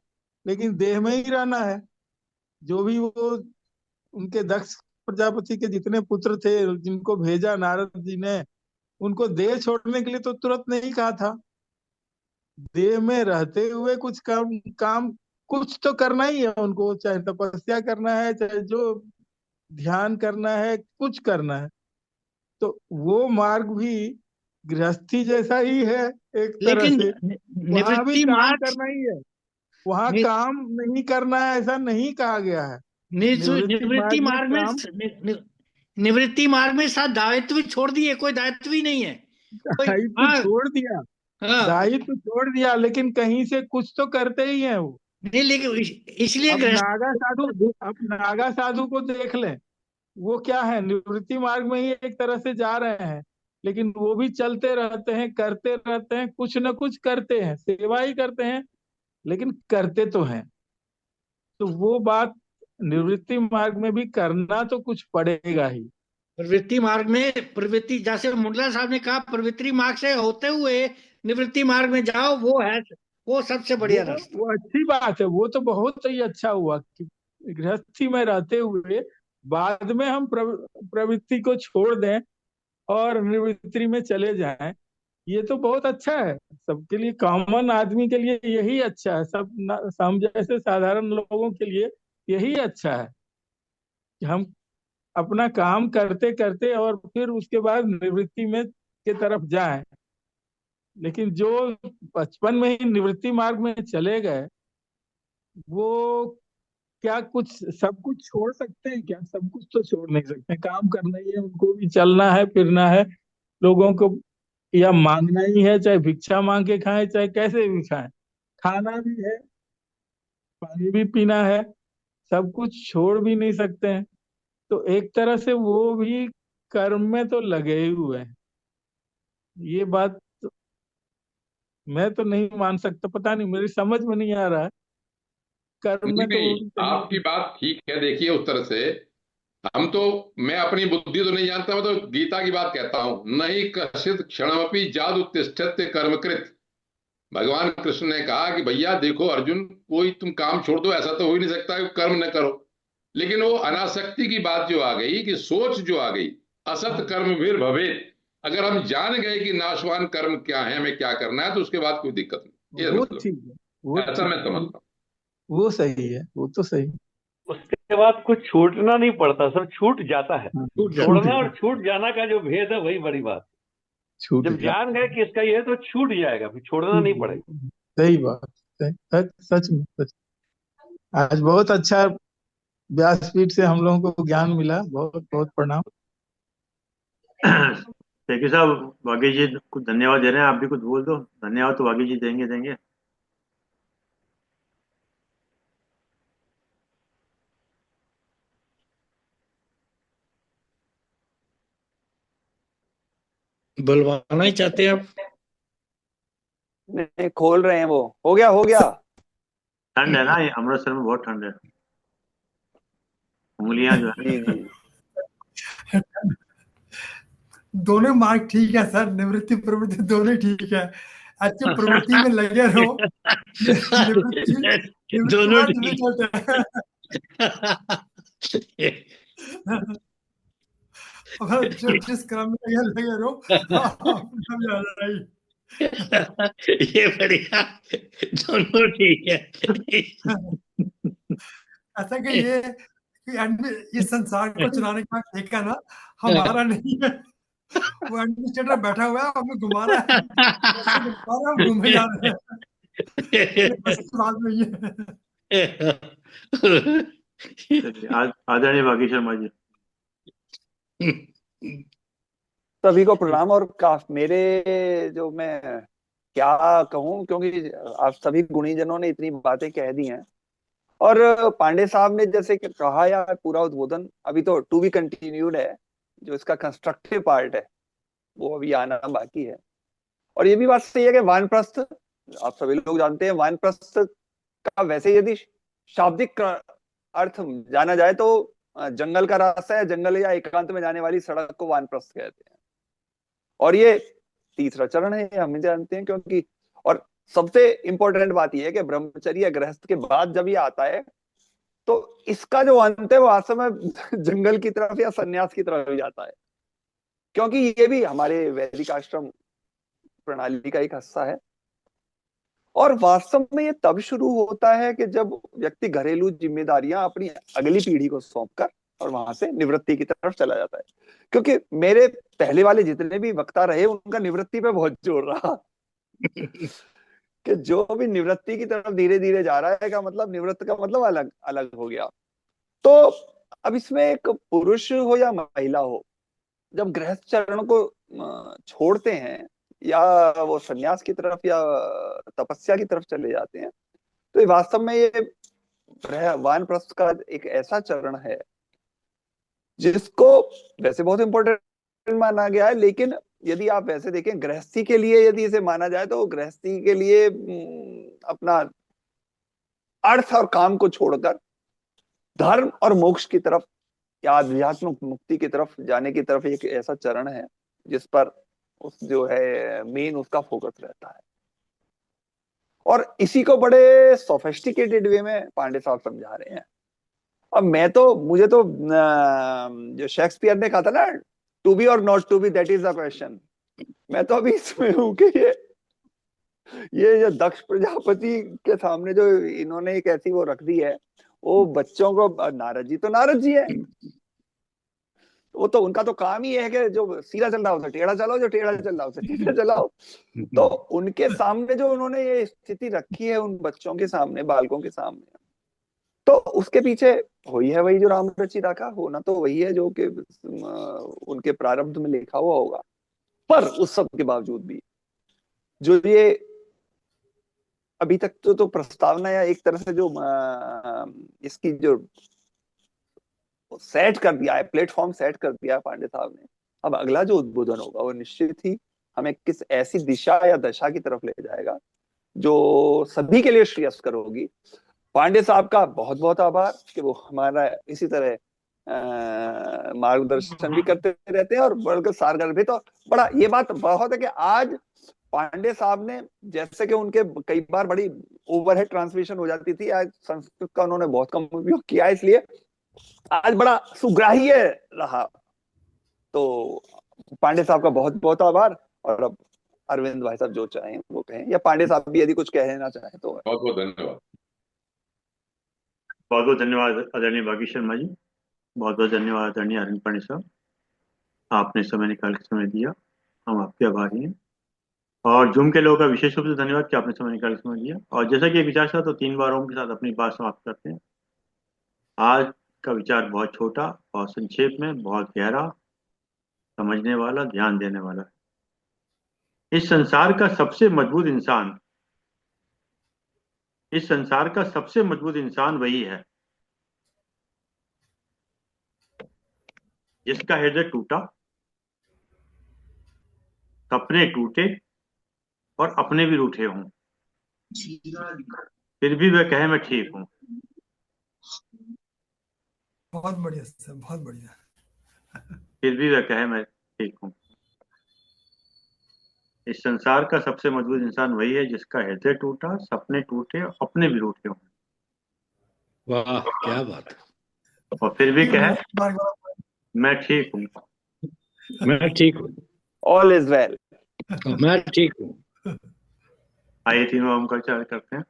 लेकिन देह में ही रहना है। जो भी वो उनके दक्ष प्रजापति के जितने पुत्र थे जिनको भेजा नारद जी ने, उनको देह छोड़ने के लिए तो तुरंत नहीं कहा था। देह में रहते हुए कुछ काम काम कुछ तो करना ही है उनको, चाहे तपस्या करना है, चाहे जो ध्यान करना है, कुछ करना है। तो वो मार्ग भी गृहस्थी जैसा ही है एक तरह लेकिन से। वहां भी निवृत्ति काम मार्ग करना ही है, वहां नि, काम नहीं करना है ऐसा नहीं कहा गया है। निवृत्ति निवृत्ति मार्ग में मार्ग में काम, निवृत्ति मार्ग में साथ दायित्व भी छोड़ दिए, कोई दायित्व ही नहीं है कोई। दायित्व हाँ छोड़ दिया, हाँ। दायित्व छोड़ दिया, लेकिन कहीं से कुछ तो करते ही हैं वो। नहीं, लेकिन इसलिए अब नागा साधु, अब नागा साधु को देख लें, वो क्या है, निवृत्ति मार्ग में ही एक तरह से जा रहे हैं, लेकिन वो भी चलते रहते हैं, करते रहते हैं, कुछ न कुछ करते हैं, सेवा ही करते हैं, लेकिन करते तो हैं। तो वो बात निवृत्ति मार्ग में भी करना तो कुछ पड़ेगा ही। प्रवृत्ति मार्ग में प्रवृत्ति, जैसे मुंडला साहब ने कहा, प्रवृत्ति मार्ग से होते हुए निवृत्ति मार्ग में जाओ, वो सबसे बढ़िया रास्ता। वो अच्छी बात है, वो तो बहुत ही अच्छा हुआ कि गृहस्थी में रहते हुए बाद में हम प्रवृत्ति को छोड़ दें और निवृत्ति में चले जाएं। ये तो बहुत अच्छा है, सबके लिए, कॉमन आदमी के लिए यही अच्छा है। हम जैसे साधारण लोगों के लिए यही अच्छा है कि हम अपना काम करते करते और फिर उसके बाद निवृत्ति में के तरफ जाएं। लेकिन जो बचपन में ही निवृत्ति मार्ग में चले गए, वो क्या कुछ सब कुछ छोड़ सकते हैं? क्या सब कुछ तो छोड़ नहीं सकते। काम करना ही है, उनको भी चलना है, फिरना है, लोगों को या मांगना ही है, चाहे भिक्षा मांग के खाएं, चाहे कैसे भी खाएं, खाना भी है, पानी भी पीना है, सब कुछ छोड़ भी नहीं सकते हैं। तो एक तरह से वो भी कर्म में तो लगे ही हुए हैं। ये बात मैं तो नहीं मान सकता, पता नहीं, मेरी समझ में नहीं आ रहा है। कर्म नहीं में तो वो नहीं, भी कहीं आपकी बात ठीक है। देखिए, उस तरह से हम तो, मैं अपनी बुद्धि तो नहीं जानता, मैं तो गीता की बात कहता हूं, नहीं कश्चित क्षणमपि जादु तिष्ठत्य कर्मकृत। भगवान कृष्ण ने कहा कि भैया देखो अर्जुन, कोई तुम काम छोड़ दो, ऐसा तो हो ही नहीं सकता कि कर्म न करो। लेकिन वो अनासक्ति की बात जो आ गई, कि सोच जो आ गई, असत कर्म भीर भवे, अगर हम जान गए कि नाशवान कर्म क्या है, हमें क्या करना है, तो उसके बाद कोई दिक्कत नहीं। ये वो मतलब ठीक है, वो ऐसा मैं ठीक है, समझता हूँ। वो सही है, वो तो सही। उसके बाद कुछ छूटना नहीं पड़ता, सब छूट जाता है। हाँ, छूट जाता छोड़ना छूट और छूट जाना का जो भेद है वही बड़ी बात। छूट जब गया। जान गए कि इसका ये है तो छूट जाएगा, फिर छोड़ना नहीं पड़ेगा। सही बात। सच में सच। आज बहुत अच्छा व्यासपीठ से हम लोगों को ज्ञान मिला। बहुत बहुत प्रणाम। शेखी साहब, वागीश जी कुछ धन्यवाद दे रहे हैं, आप भी कुछ बोल दो। धन्यवाद तो वागीश जी देंगे देंगे। बुलवाना ही चाहते हैं आप? नहीं, खोल रहे हैं वो। हो गया, हो गया। ठंड है ना, ये अमृतसर में बहुत ठंड है। उंगलियां जो है। जी जी। दोनों मार्ग ठीक है सर, निवृत्ति प्रवृत्ति दोनों ठीक है। अच्छे प्रवृत्ति में लगे रहो। निवृत्ति निवृत्ति दोनों बाद में ठीक। चलता है। अगर जिस क्रम में लगे रहो अपना भी आ जाएगी। ये बढ़िया, दोनों ठीक है। ऐसा कि ये इस संसार को चलाने का ठेका ना हमारा नहीं है। वो एडमिनिस्ट्रेटर बैठा हुआ है, हमें घुमा रहा है, बस से घुमा रहा है, हम घूमे जा रहे हैं। ये बस की बात नहीं है। चलिए, आदरणीय वागीश शर्मा जी। सभी को प्रणाम। और मेरे जो मैं क्या कहूं, क्योंकि आप सभी गुणीजनों ने इतनी बातें कह दी हैं। और पांडे साहब ने जैसे कि कहा, या पूरा उद्बोधन अभी तो टू बी कंटिन्यूड है। जो इसका कंस्ट्रक्टिव पार्ट है वो अभी आना बाकी है। और ये भी बात सही है कि वानप्रस्थ, आप सभी लोग जानते हैं, वानप्रस्थ का वैसे यदि शाब्दिक अर्थ जाना जाए तो जंगल का रास्ता है, जंगल या एकांत में जाने वाली सड़क को वानप्रस्थ कहते हैं। और ये तीसरा चरण है, हम जानते हैं। क्योंकि और सबसे इंपॉर्टेंट बात यह है कि ब्रह्मचर्य या गृहस्थ के बाद जब ये आता है तो इसका जो अंत है वो वास्तव में जंगल की तरफ या सन्यास की तरफ ही जाता है। क्योंकि ये भी हमारे वैदिक आश्रम प्रणाली का एक हिस्सा है। और वास्तव में ये तब शुरू होता है कि जब व्यक्ति घरेलू जिम्मेदारियां अपनी अगली पीढ़ी को सौंपकर और वहां से निवृत्ति की तरफ चला जाता है। क्योंकि मेरे पहले वाले जितने भी वक्ता रहे उनका निवृत्ति पे बहुत जोर रहा कि जो भी निवृत्ति की तरफ धीरे धीरे जा रहा है, का मतलब निवृत्त का मतलब अलग अलग हो गया। तो अब इसमें एक पुरुष हो या महिला हो, जब गृहस्थ चरण को छोड़ते हैं या वो सन्यास की तरफ या तपस्या की तरफ चले जाते हैं, तो ये वास्तव में ये वानप्रस्थ का एक ऐसा चरण है जिसको वैसे बहुत इंपॉर्टेंट माना गया है। लेकिन यदि आप वैसे देखें, गृहस्थी के लिए यदि इसे माना जाए तो गृहस्थी के लिए अपना अर्थ और काम को छोड़कर धर्म और मोक्ष की तरफ या आध्यात्मिक मुक्ति की तरफ जाने की तरफ एक ऐसा चरण है जिस पर उस जो है मेन उसका फोकस रहता है। और इसी को बड़े सोफिस्टिकेटेड वे में पांडे साहब समझा रहे हैं। अब मैं तो मुझे तो जो शेक्सपियर ने कहा था ना, टू बी और not to be, that is the question. मैं तो अभी इसमें हूं कि ये जो दक्ष प्रजापति के सामने जो इन्होंने एक ऐसी वो रख दी है, वो बच्चों को, नारद जी तो नारद जी है, वो तो उनका तो काम ही है कि जो सीधा चल रहा हो उसे टेढ़ा चलाओ, जो टेढ़ा चल रहा हो उसे सीधा चलाओ। तो उनके सामने जो उन्होंने ये स्थिति रखी है उन बच्चों के सामने, बालकों के सामने, तो उसके पीछे वही है, वही जो राम रचि राखा होना तो वही है जो कि उनके प्रारब्ध में लिखा हुआ होगा। पर उस सब के बावजूद भी जो ये अभी तक तो प्रस्तावना या एक तरह से जो इसकी जो सेट कर दिया है, प्लेटफॉर्म सेट कर दिया है पांडे साहब ने। अब अगला जो उद्बोधन होगा वो निश्चित ही हमें किस ऐसी दिशा या दशा की तरफ ले जाएगा जो सभी के लिए श्रेयस्कर होगी। पांडे साहब का बहुत बहुत आभार कि वो हमारा इसी तरह मार्गदर्शन भी करते रहते हैं और बड़कर सारगर भी। तो बड़ा ये बात बहुत है कि आज पांडे साहब ने, जैसे कि उनके कई बार बड़ी ओवरहेड ट्रांसलेशन हो जाती थी, आज संस्कृत का उन्होंने बहुत कम उपयोग किया, इसलिए आज बड़ा सुग्राह्य रहा। तो पांडे साहब का बहुत बहुत आभार। और अब अरविंद भाई साहब जो चाहें वो कहें, या पांडे साहब भी यदि कुछ कहना चाहें तो। बहुत बहुत धन्यवाद। बहुत बहुत धन्यवाद आदरणीय वागीश शर्मा जी। बहुत बहुत धन्यवाद आदरणीय अरविंद पांडे साहब, आपने समय निकाल के समय दिया। हम आपके आभारी हैं। और जूम के लोगों का विशेष रूप से धन्यवाद कि आपने समय निकाल समझ लिया। और जैसा कि एक विचार था, तो 3 बार ओम के साथ अपनी बात समाप्त करते हैं। आज का विचार बहुत छोटा, बहुत संक्षेप में, बहुत गहरा, समझने वाला, ध्यान देने वाला है। इस संसार का सबसे मजबूत इंसान वही है जिसका हृदय टूटा, सपने टूटे और अपने भी रूठे हों, फिर भी वह कहे मैं ठीक हूँ। बहुत बढ़िया सर, बहुत बढ़िया। फिर भी वह कहे मैं ठीक हूँ। इस संसार का सबसे मजबूत इंसान वही है जिसका हृदय टूटा, सपने टूटे और अपने भी रूठे हों, वाह, क्या बात है। और फिर भी कहे बार मैं ठीक हूँ। मैं ठीक हूँ, ऑल इज वेल। मैं ठीक हूँ। आइए तीनों ओम का उच्चारण करते हैं।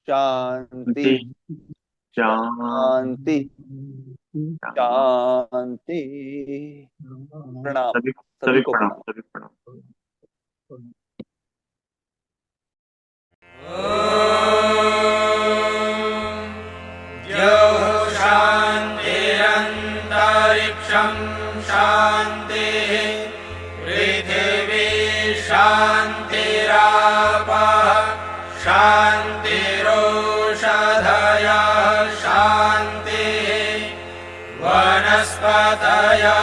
शांति शांति शांति। प्रणाम सभी को प्रणाम, प्रणाम। सभी प्रणाम। शान्तिरन्तरिक्षं शान्तिः पृथिवी शान्तिरापः शान्तिरोषधयः शान्तिः वनस्पतयः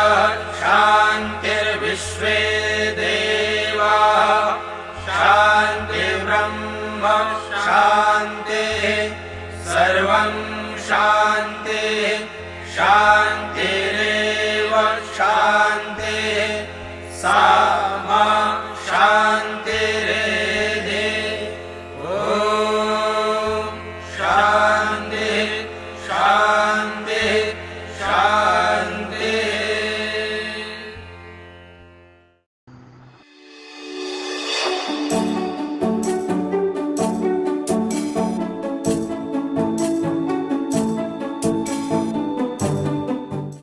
शान्तिर्विश्वे देवाः शान्तिर्ब्रह्म शान्तिः सर्वं शान्तिः शान्तिः